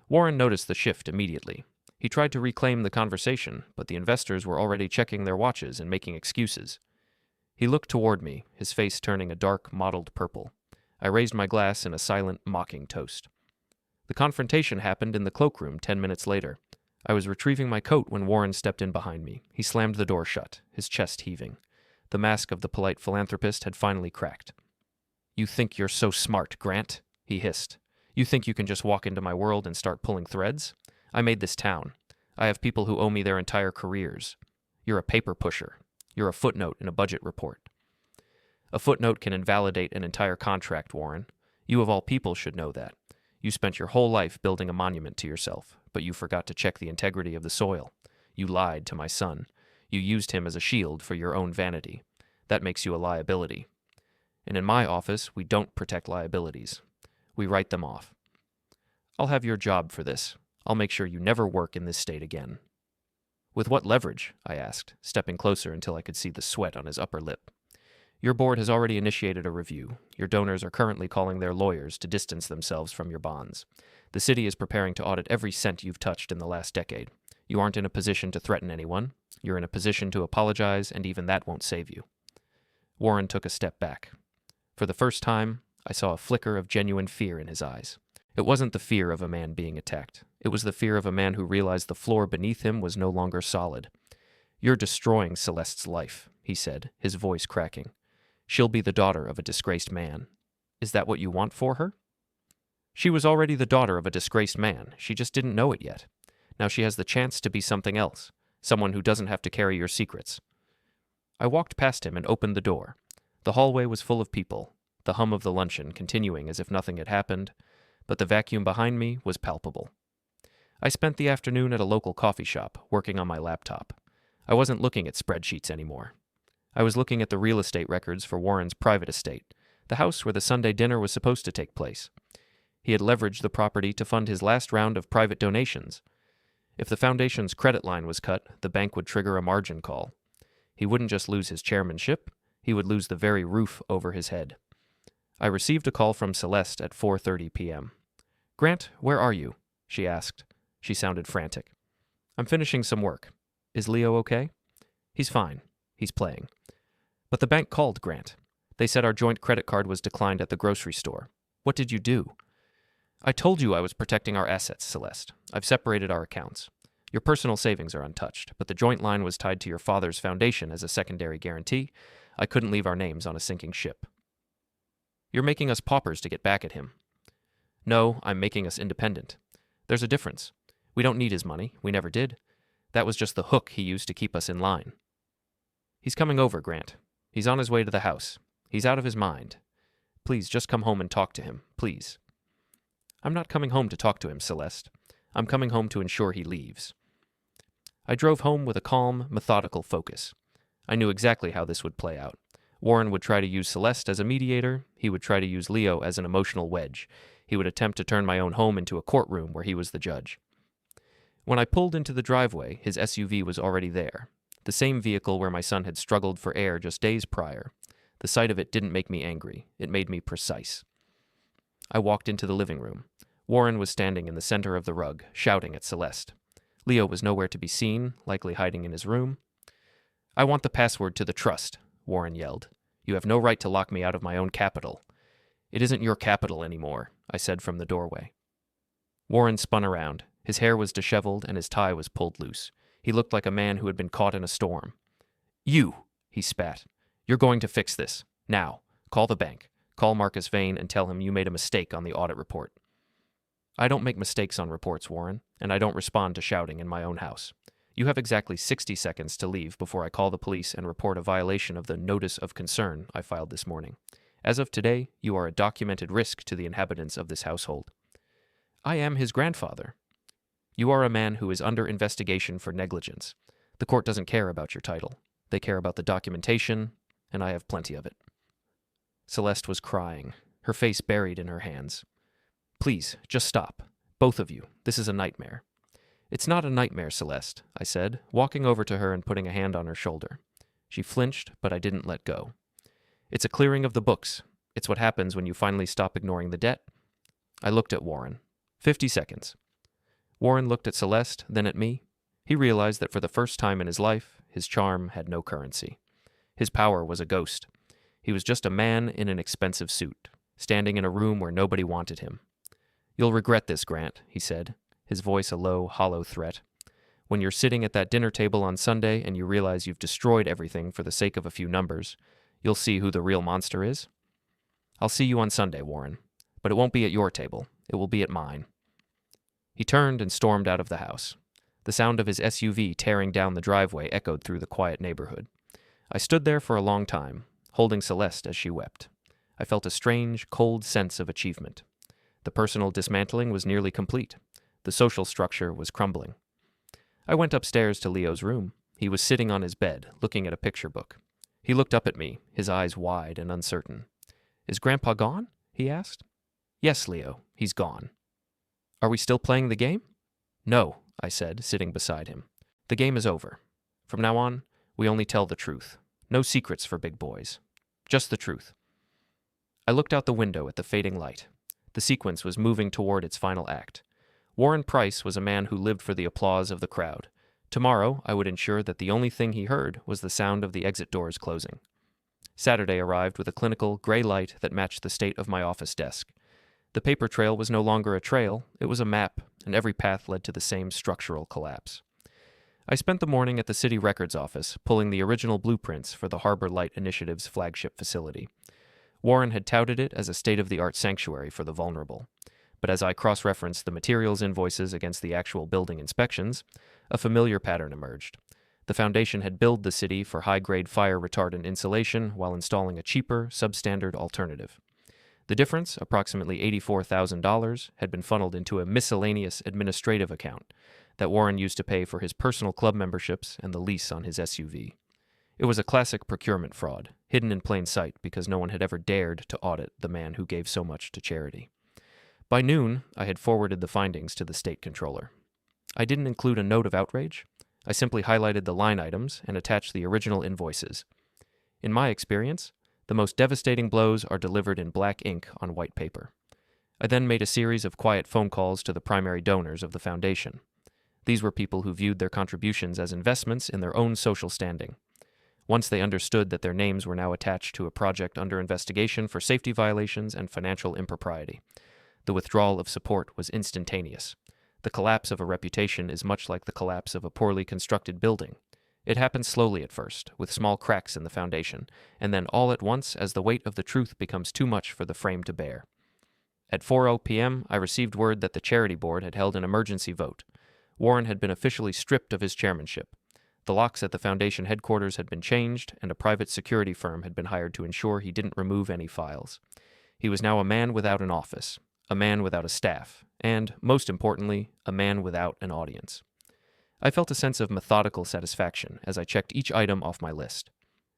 Warren noticed the shift immediately. He tried to reclaim the conversation, but the investors were already checking their watches and making excuses. He looked toward me, his face turning a dark, mottled purple. I raised my glass in a silent, mocking toast. The confrontation happened in the cloakroom 10 minutes later. I was retrieving my coat when Warren stepped in behind me. He slammed the door shut, his chest heaving. The mask of the polite philanthropist had finally cracked. "You think you're so smart, Grant," he hissed. "You think you can just walk into my world and start pulling threads? I made this town. I have people who owe me their entire careers. You're a paper pusher. You're a footnote in a budget report." "A footnote can invalidate an entire contract, Warren. You of all people should know that. You spent your whole life building a monument to yourself, but you forgot to check the integrity of the soil. You lied to my son. You used him as a shield for your own vanity. That makes you a liability. And in my office, we don't protect liabilities. We write them off. I'll have your job for this. I'll make sure you never work in this state again." "With what leverage?" I asked, stepping closer until I could see the sweat on his upper lip. "Your board has already initiated a review. Your donors are currently calling their lawyers to distance themselves from your bonds. The city is preparing to audit every cent you've touched in the last decade. You aren't in a position to threaten anyone. You're in a position to apologize, and even that won't save you." Warren took a step back. For the first time, I saw a flicker of genuine fear in his eyes. It wasn't the fear of a man being attacked. It was the fear of a man who realized the floor beneath him was no longer solid. "You're destroying Celeste's life," he said, his voice cracking. "She'll be the daughter of a disgraced man. Is that what you want for her?" "She was already the daughter of a disgraced man. She just didn't know it yet. Now she has the chance to be something else, someone who doesn't have to carry your secrets." I walked past him and opened the door. The hallway was full of people, the hum of the luncheon continuing as if nothing had happened, but the vacuum behind me was palpable. I spent the afternoon at a local coffee shop, working on my laptop. I wasn't looking at spreadsheets anymore. I was looking at the real estate records for Warren's private estate, the house where the Sunday dinner was supposed to take place. He had leveraged the property to fund his last round of private donations. If the foundation's credit line was cut, the bank would trigger a margin call. He wouldn't just lose his chairmanship, he would lose the very roof over his head. I received a call from Celeste at 4:30 p.m. "Grant, where are you?" she asked. She sounded frantic. "I'm finishing some work. Is Leo okay?" "He's fine. He's playing." "But the bank called, Grant. They said our joint credit card was declined at the grocery store. What did you do?" "I told you I was protecting our assets, Celeste. I've separated our accounts. Your personal savings are untouched, but the joint line was tied to your father's foundation as a secondary guarantee. I couldn't leave our names on a sinking ship." "You're making us paupers to get back at him." "No, I'm making us independent. There's a difference. We don't need his money. We never did. That was just the hook he used to keep us in line." "He's coming over, Grant. He's on his way to the house. He's out of his mind. Please, just come home and talk to him, please." "I'm not coming home to talk to him, Celeste. I'm coming home to ensure he leaves." I drove home with a calm, methodical focus. I knew exactly how this would play out. Warren would try to use Celeste as a mediator. He would try to use Leo as an emotional wedge. He would attempt to turn my own home into a courtroom where he was the judge. When I pulled into the driveway, his SUV was already there. The same vehicle where my son had struggled for air just days prior. The sight of it didn't make me angry. It made me precise. I walked into the living room. Warren was standing in the center of the rug, shouting at Celeste. Leo was nowhere to be seen, likely hiding in his room. "I want the password to the trust," Warren yelled. "You have no right to lock me out of my own capital." "It isn't your capital anymore," I said from the doorway. Warren spun around. His hair was disheveled and his tie was pulled loose. He looked like a man who had been caught in a storm. "You," he spat. "You're going to fix this. Now. Call the bank. Call Marcus Vane and tell him you made a mistake on the audit report." "I don't make mistakes on reports, Warren, and I don't respond to shouting in my own house. You have exactly 60 seconds to leave before I call the police and report a violation of the notice of concern I filed this morning. As of today, you are a documented risk to the inhabitants of this household." "I am his grandfather." "You are a man who is under investigation for negligence. The court doesn't care about your title. They care about the documentation, and I have plenty of it." Celeste was crying, her face buried in her hands. "Please, just stop. Both of you. This is a nightmare." "It's not a nightmare, Celeste," I said, walking over to her and putting a hand on her shoulder. She flinched, but I didn't let go. "It's a clearing of the books. It's what happens when you finally stop ignoring the debt." I looked at Warren. 50 seconds. Warren looked at Celeste, then at me. He realized that for the first time in his life, his charm had no currency. His power was a ghost. He was just a man in an expensive suit. standing in a room where nobody wanted him. "You'll regret this, Grant," he said, his voice a low, hollow threat. "When you're sitting at that dinner table on Sunday and you realize you've destroyed everything for the sake of a few numbers, you'll see who the real monster is. I'll see you on Sunday, Warren, but it won't be at your table. It will be at mine." He turned and stormed out of the house. The sound of his SUV tearing down the driveway echoed through the quiet neighborhood. I stood there for a long time, holding Celeste as she wept. I felt a strange, cold sense of achievement. The personal dismantling was nearly complete. The social structure was crumbling. I went upstairs to Leo's room. He was sitting on his bed, looking at a picture book. He looked up at me, his eyes wide and uncertain. "Is Grandpa gone?" he asked. "Yes, Leo, he's gone." "Are we still playing the game?" "No," I said, sitting beside him. "The game is over. From now on, we only tell the truth. No secrets for big boys. Just the truth." I looked out the window at the fading light. The sequence was moving toward its final act. Warren Price was a man who lived for the applause of the crowd. Tomorrow, I would ensure that the only thing he heard was the sound of the exit doors closing. Saturday arrived with a clinical, gray light that matched the state of my office desk. The paper trail was no longer a trail, it was a map, and every path led to the same structural collapse. I spent the morning at the city records office, pulling the original blueprints for the Harbor Light Initiative's flagship facility. Warren had touted it as a state-of-the-art sanctuary for the vulnerable. But as I cross-referenced the materials invoices against the actual building inspections, a familiar pattern emerged. The foundation had billed the city for high-grade fire-retardant insulation while installing a cheaper, substandard alternative. The difference, approximately $84,000, had been funneled into a miscellaneous administrative account that Warren used to pay for his personal club memberships and the lease on his SUV. It was a classic procurement fraud, hidden in plain sight because no one had ever dared to audit the man who gave so much to charity. By noon, I had forwarded the findings to the state controller. I didn't include a note of outrage. I simply highlighted the line items and attached the original invoices. In my experience, the most devastating blows are delivered in black ink on white paper. I then made a series of quiet phone calls to the primary donors of the foundation. These were people who viewed their contributions as investments in their own social standing. Once they understood that their names were now attached to a project under investigation for safety violations and financial impropriety, the withdrawal of support was instantaneous. The collapse of a reputation is much like the collapse of a poorly constructed building. It happens slowly at first, with small cracks in the foundation, and then all at once as the weight of the truth becomes too much for the frame to bear. At 4:00 p.m., I received word that the charity board had held an emergency vote. Warren had been officially stripped of his chairmanship. The locks at the foundation headquarters had been changed, and a private security firm had been hired to ensure he didn't remove any files. He was now a man without an office, a man without a staff, and, most importantly, a man without an audience. I felt a sense of methodical satisfaction as I checked each item off my list.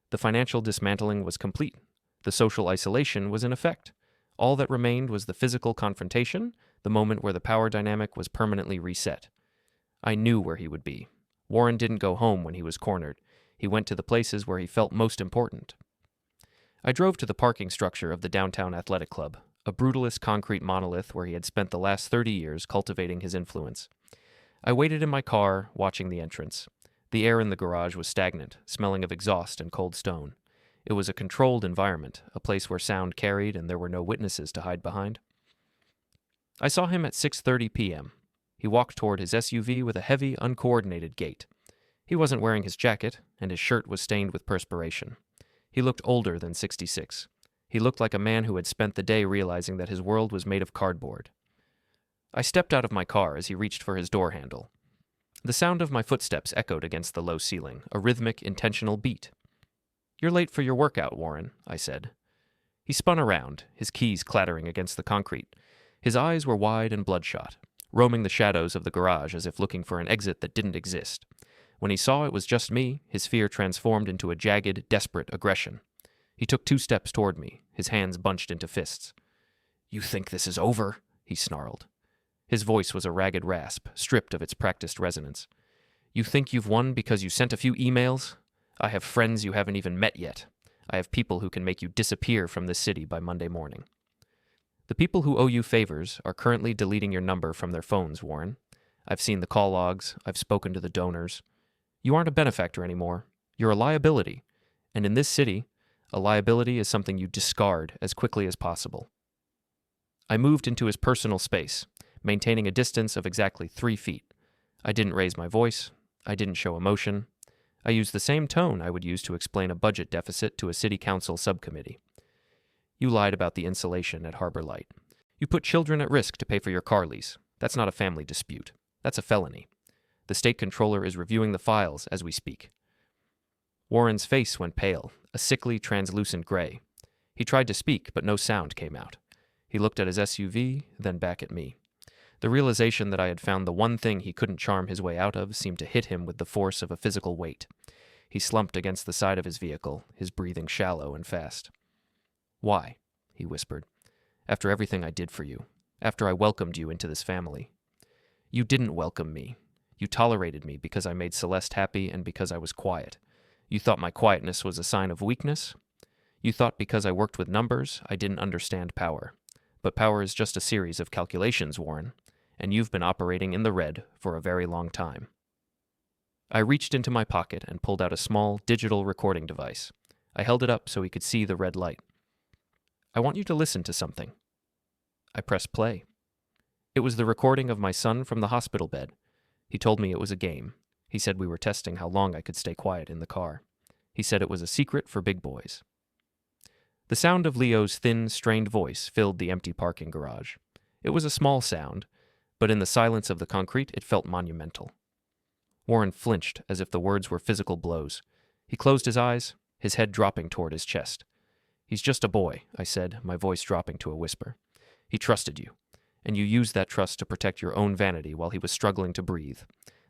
The financial dismantling was complete. The social isolation was in effect. All that remained was the physical confrontation, the moment where the power dynamic was permanently reset. I knew where he would be. Warren didn't go home when he was cornered. He went to the places where he felt most important. I drove to the parking structure of the downtown athletic club, a brutalist concrete monolith where he had spent the last 30 years cultivating his influence. I waited in my car, watching the entrance. The air in the garage was stagnant, smelling of exhaust and cold stone. It was a controlled environment, a place where sound carried and there were no witnesses to hide behind. I saw him at 6:30 p.m. He walked toward his SUV with a heavy, uncoordinated gait. He wasn't wearing his jacket, and his shirt was stained with perspiration. He looked older than 66. He looked like a man who had spent the day realizing that his world was made of cardboard. I stepped out of my car as he reached for his door handle. The sound of my footsteps echoed against the low ceiling, a rhythmic, intentional beat. "You're late for your workout, Warren," I said. He spun around, his keys clattering against the concrete. His eyes were wide and bloodshot, roaming the shadows of the garage as if looking for an exit that didn't exist. When he saw it was just me, his fear transformed into a jagged, desperate aggression. He took 2 steps toward me, his hands bunched into fists. "You think this is over?" he snarled. His voice was a ragged rasp, stripped of its practiced resonance. "You think you've won because you sent a few emails? I have friends you haven't even met yet. I have people who can make you disappear from this city by Monday morning." The people who owe you favors are currently deleting your number from their phones, Warren. I've seen the call logs. I've spoken to the donors. You aren't a benefactor anymore. You're a liability. And in this city, a liability is something you discard as quickly as possible. I moved into his personal space, maintaining a distance of exactly 3 feet. I didn't raise my voice. I didn't show emotion. I used the same tone I would use to explain a budget deficit to a city council subcommittee. You lied about the insulation at Harbor Light. You put children at risk to pay for your car lease. That's not a family dispute. That's a felony. The state controller is reviewing the files as we speak. Warren's face went pale, a sickly, translucent gray. He tried to speak, but no sound came out. He looked at his SUV, then back at me. The realization that I had found the one thing he couldn't charm his way out of seemed to hit him with the force of a physical weight. He slumped against the side of his vehicle, his breathing shallow and fast. "Why?" he whispered. "After everything I did for you, after I welcomed you into this family." "You didn't welcome me. You tolerated me because I made Celeste happy and because I was quiet. You thought my quietness was a sign of weakness? You thought because I worked with numbers, I didn't understand power. But power is just a series of calculations, Warren, and you've been operating in the red for a very long time." I reached into my pocket and pulled out a small digital recording device. I held it up so he could see the red light. "I want you to listen to something." I pressed play. It was the recording of my son from the hospital bed. He told me it was a game. He said we were testing how long I could stay quiet in the car. He said it was a secret for big boys. The sound of Leo's thin, strained voice filled the empty parking garage. It was a small sound, but in the silence of the concrete it felt monumental. Warren flinched as if the words were physical blows. He closed his eyes, his head dropping toward his chest. "He's just a boy," I said, my voice dropping to a whisper. "He trusted you, and you used that trust to protect your own vanity while he was struggling to breathe.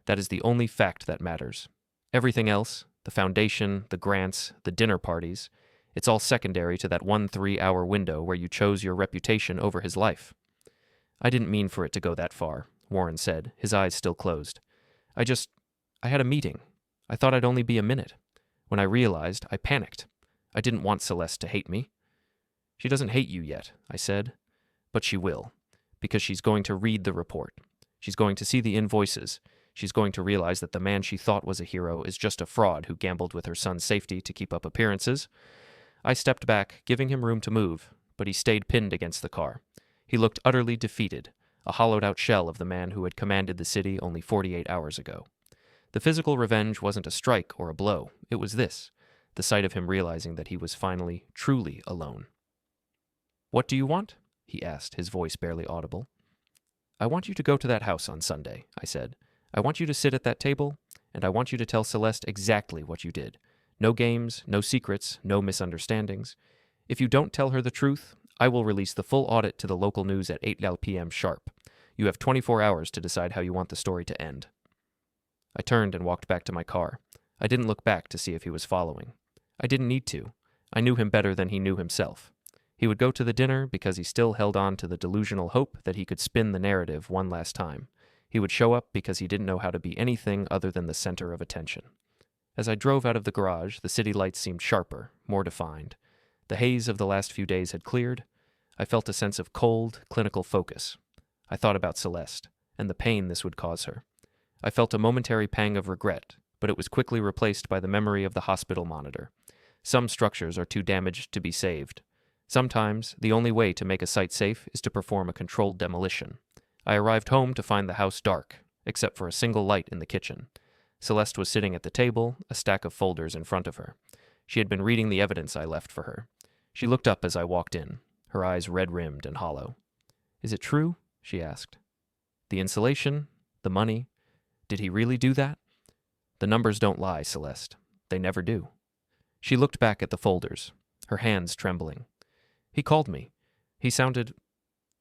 That is the only fact that matters. Everything else, the foundation, the grants, the dinner parties, it's all secondary to that 1 3-hour window where you chose your reputation over his life." "I didn't mean for it to go that far," Warren said, his eyes still closed. I had a meeting. I thought I'd only be a minute. When I realized, I panicked. I didn't want Celeste to hate me." "She doesn't hate you yet," I said. "But she will, because she's going to read the report. She's going to see the invoices. She's going to realize that the man she thought was a hero is just a fraud who gambled with her son's safety to keep up appearances." I stepped back, giving him room to move, but he stayed pinned against the car. He looked utterly defeated, a hollowed-out shell of the man who had commanded the city only 48 hours ago. The physical revenge wasn't a strike or a blow. It was this, the sight of him realizing that he was finally, truly alone. "What do you want?" he asked, his voice barely audible. "I want you to go to that house on Sunday," I said. "I want you to sit at that table, and I want you to tell Celeste exactly what you did. No games, no secrets, no misunderstandings. If you don't tell her the truth, I will release the full audit to the local news at 8 p.m. sharp. You have 24 hours to decide how you want the story to end." I turned and walked back to my car. I didn't look back to see if he was following. I didn't need to. I knew him better than he knew himself. He would go to the dinner because he still held on to the delusional hope that he could spin the narrative one last time. He would show up because he didn't know how to be anything other than the center of attention. As I drove out of the garage, the city lights seemed sharper, more defined. The haze of the last few days had cleared. I felt a sense of cold, clinical focus. I thought about Celeste, and the pain this would cause her. I felt a momentary pang of regret, but it was quickly replaced by the memory of the hospital monitor. Some structures are too damaged to be saved. Sometimes, the only way to make a site safe is to perform a controlled demolition. I arrived home to find the house dark, except for a single light in the kitchen. Celeste was sitting at the table, a stack of folders in front of her. She had been reading the evidence I left for her. She looked up as I walked in, her eyes red-rimmed and hollow. "Is it true?" she asked. "The insulation? The money? Did he really do that?" "The numbers don't lie, Celeste. They never do." She looked back at the folders, her hands trembling. "He called me. He sounded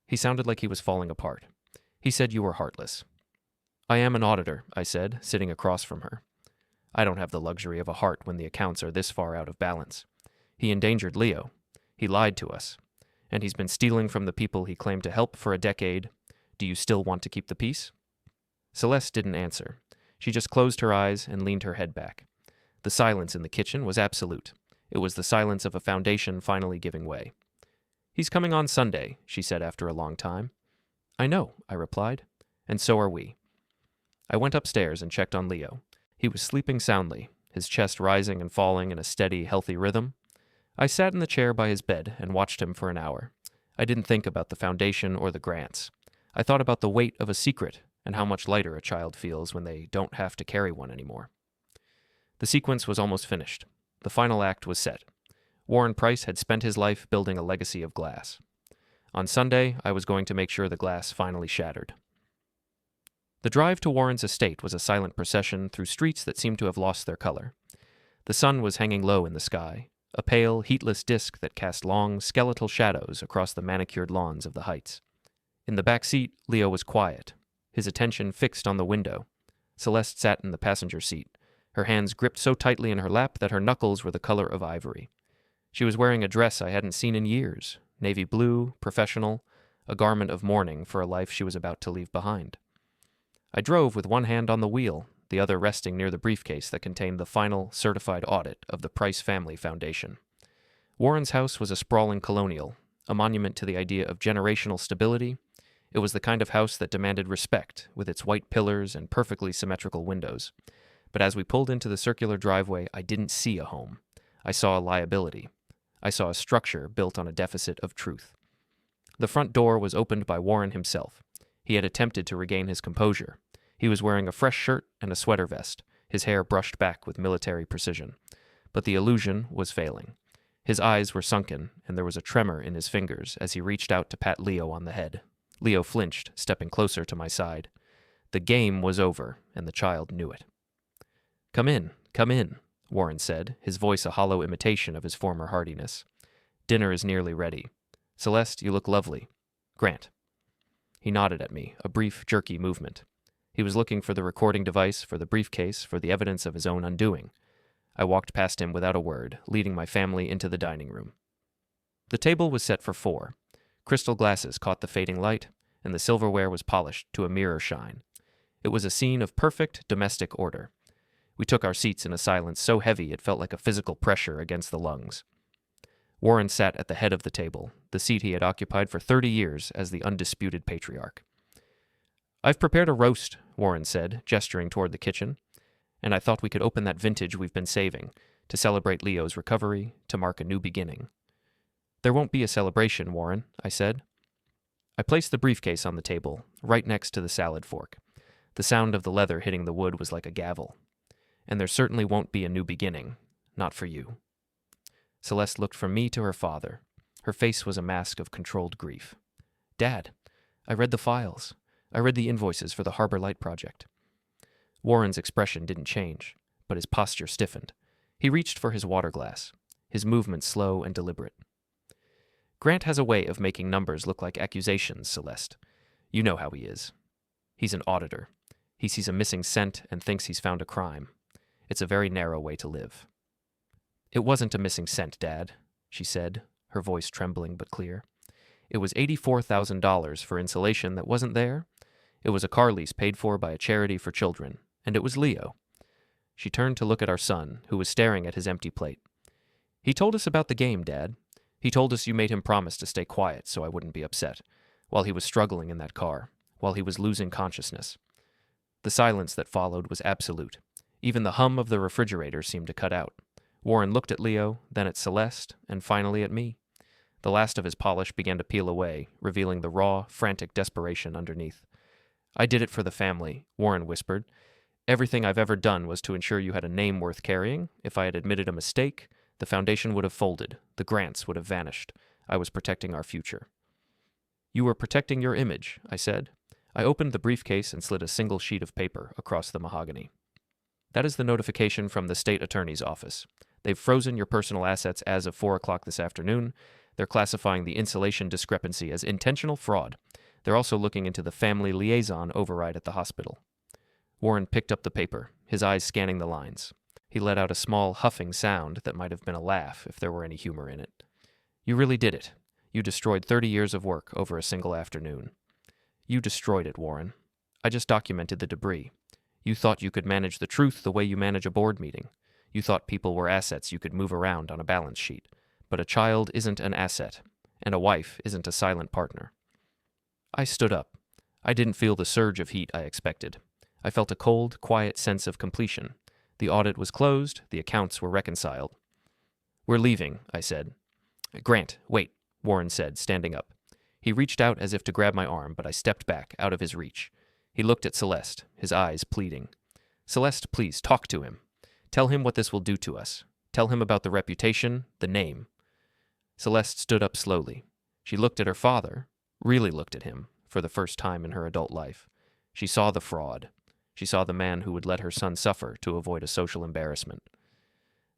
like he was falling apart. He said you were heartless." "I am an auditor," I said, sitting across from her. "I don't have the luxury of a heart when the accounts are this far out of balance. He endangered Leo. He lied to us. And he's been stealing from the people he claimed to help for a decade. Do you still want to keep the peace?" Celeste didn't answer. She just closed her eyes and leaned her head back. The silence in the kitchen was absolute. It was the silence of a foundation finally giving way. "He's coming on Sunday," she said after a long time. "I know," I replied. "And so are we." I went upstairs and checked on Leo. He was sleeping soundly, his chest rising and falling in a steady, healthy rhythm. I sat in the chair by his bed and watched him for an hour. I didn't think about the foundation or the grants. I thought about the weight of a secret and how much lighter a child feels when they don't have to carry one anymore. The sequence was almost finished. The final act was set. Warren Price had spent his life building a legacy of glass. On Sunday, I was going to make sure the glass finally shattered. The drive to Warren's estate was a silent procession through streets that seemed to have lost their color. The sun was hanging low in the sky, a pale, heatless disk that cast long, skeletal shadows across the manicured lawns of the heights. In the back seat, Leo was quiet, his attention fixed on the window. Celeste sat in the passenger seat, her hands gripped so tightly in her lap that her knuckles were the color of ivory. She was wearing a dress I hadn't seen in years, navy blue, professional, a garment of mourning for a life she was about to leave behind. I drove with one hand on the wheel, the other resting near the briefcase that contained the final, certified audit of the Price Family Foundation. Warren's house was a sprawling colonial, a monument to the idea of generational stability. It was the kind of house that demanded respect, with its white pillars and perfectly symmetrical windows. But as we pulled into the circular driveway, I didn't see a home. I saw a liability. I saw a structure built on a deficit of truth. The front door was opened by Warren himself. He had attempted to regain his composure. He was wearing a fresh shirt and a sweater vest, his hair brushed back with military precision. But the illusion was failing. His eyes were sunken, and there was a tremor in his fingers as he reached out to pat Leo on the head. Leo flinched, stepping closer to my side. The game was over, and the child knew it. Come in, Warren said, his voice a hollow imitation of his former heartiness. Dinner is nearly ready. Celeste, you look lovely. Grant. He nodded at me, a brief, jerky movement. He was looking for the recording device, for the briefcase, for the evidence of his own undoing. I walked past him without a word, leading my family into the dining room. The table was set for 4. Crystal glasses caught the fading light, and the silverware was polished to a mirror shine. It was a scene of perfect domestic order. We took our seats in a silence so heavy it felt like a physical pressure against the lungs. Warren sat at the head of the table, the seat he had occupied for 30 years as the undisputed patriarch. I've prepared a roast, Warren said, gesturing toward the kitchen, and I thought we could open that vintage we've been saving, to celebrate Leo's recovery, to mark a new beginning. There won't be a celebration, Warren, I said. I placed the briefcase on the table, right next to the salad fork. The sound of the leather hitting the wood was like a gavel. And there certainly won't be a new beginning, not for you. Celeste looked from me to her father. Her face was a mask of controlled grief. Dad, I read the files. I read the invoices for the Harbor Light project. Warren's expression didn't change, but his posture stiffened. He reached for his water glass, his movements slow and deliberate. Grant has a way of making numbers look like accusations, Celeste. You know how he is. He's an auditor. He sees a missing cent and thinks he's found a crime. It's a very narrow way to live. It wasn't a missing cent, Dad, she said, her voice trembling but clear. It was $84,000 for insulation that wasn't there. It was a car lease paid for by a charity for children, and it was Leo. She turned to look at our son, who was staring at his empty plate. He told us about the game, Dad. He told us you made him promise to stay quiet so I wouldn't be upset, while he was struggling in that car, while he was losing consciousness. The silence that followed was absolute. Even the hum of the refrigerator seemed to cut out. Warren looked at Leo, then at Celeste, and finally at me. The last of his polish began to peel away, revealing the raw, frantic desperation underneath. I did it for the family, Warren whispered. Everything I've ever done was to ensure you had a name worth carrying. If I had admitted a mistake, the foundation would have folded, the grants would have vanished. I was protecting our future. You were protecting your image, I said. I opened the briefcase and slid a single sheet of paper across the mahogany. That is the notification from the state attorney's office. They've frozen your personal assets as of 4 o'clock this afternoon. They're classifying the insulation discrepancy as intentional fraud. They're also looking into the family liaison override at the hospital. Warren picked up the paper, his eyes scanning the lines. He let out a small huffing sound that might have been a laugh if there were any humor in it. You really did it. You destroyed 30 years of work over a single afternoon. You destroyed it, Warren. I just documented the debris. You thought you could manage the truth the way you manage a board meeting. You thought people were assets you could move around on a balance sheet. But a child isn't an asset, and a wife isn't a silent partner. I stood up. I didn't feel the surge of heat I expected. I felt a cold, quiet sense of completion. The audit was closed, the accounts were reconciled. We're leaving, I said. Grant, wait, Warren said, standing up. He reached out as if to grab my arm, but I stepped back, out of his reach. He looked at Celeste, his eyes pleading. Celeste, please, talk to him. Tell him what this will do to us. Tell him about the reputation, the name. Celeste stood up slowly. She looked at her father, really looked at him, for the first time in her adult life. She saw the fraud. She saw the man who would let her son suffer to avoid a social embarrassment.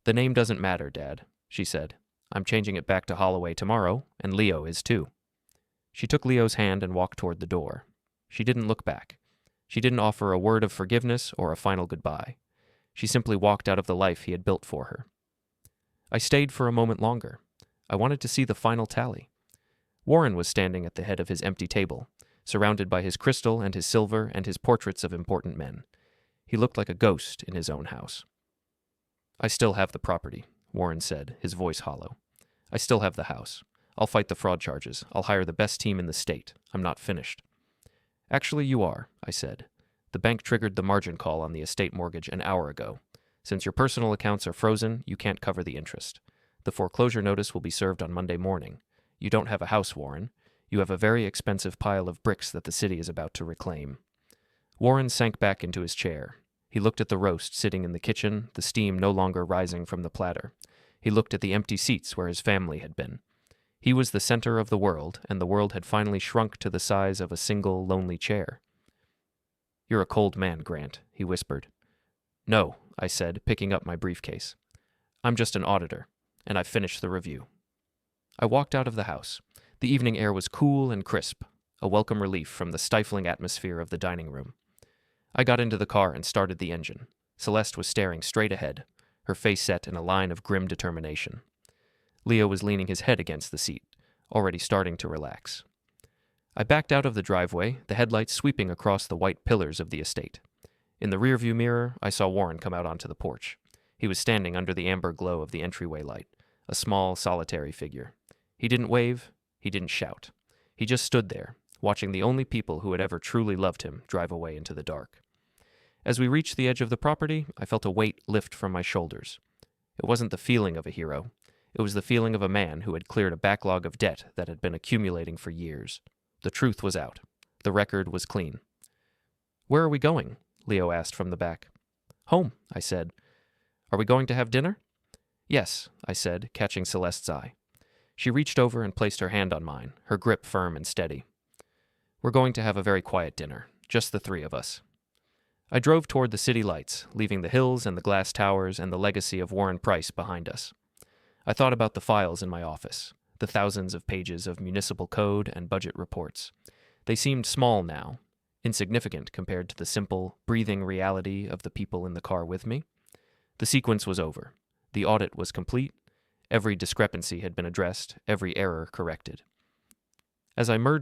The name doesn't matter, Dad, she said. I'm changing it back to Holloway tomorrow, and Leo is too. She took Leo's hand and walked toward the door. She didn't look back. She didn't offer a word of forgiveness or a final goodbye. She simply walked out of the life he had built for her. I stayed for a moment longer. I wanted to see the final tally. Warren was standing at the head of his empty table, surrounded by his crystal and his silver and his portraits of important men. He looked like a ghost in his own house. I still have the property, Warren said, his voice hollow. I still have the house. I'll fight the fraud charges. I'll hire the best team in the state. I'm not finished. Actually, you are, I said. The bank triggered the margin call on the estate mortgage an hour ago. Since your personal accounts are frozen, you can't cover the interest. The foreclosure notice will be served on Monday morning. You don't have a house, Warren. You have a very expensive pile of bricks that the city is about to reclaim. Warren sank back into his chair. He looked at the roast sitting in the kitchen, the steam no longer rising from the platter. He looked at the empty seats where his family had been. He was the center of the world, and the world had finally shrunk to the size of a single, lonely chair. You're a cold man, Grant, he whispered. No, I said, picking up my briefcase. I'm just an auditor, and I've finished the review. I walked out of the house. The evening air was cool and crisp, a welcome relief from the stifling atmosphere of the dining room. I got into the car and started the engine. Celeste was staring straight ahead, her face set in a line of grim determination. Leo was leaning his head against the seat, already starting to relax. I backed out of the driveway, the headlights sweeping across the white pillars of the estate. In the rearview mirror, I saw Warren come out onto the porch. He was standing under the amber glow of the entryway light, a small, solitary figure. He didn't wave, he didn't shout. He just stood there, watching the only people who had ever truly loved him drive away into the dark. As we reached the edge of the property, I felt a weight lift from my shoulders. It wasn't the feeling of a hero. It was the feeling of a man who had cleared a backlog of debt that had been accumulating for years. The truth was out. The record was clean. Where are we going? Leo asked from the back. Home, I said. Are we going to have dinner? Yes, I said, catching Celeste's eye. She reached over and placed her hand on mine, her grip firm and steady. We're going to have a very quiet dinner, just the three of us. I drove toward the city lights, leaving the hills and the glass towers and the legacy of Warren Price behind us. I thought about the files in my office, the thousands of pages of municipal code and budget reports. They seemed small now, insignificant compared to the simple, breathing reality of the people in the car with me. The sequence was over. The audit was complete. Every discrepancy had been addressed, every error corrected. As I merged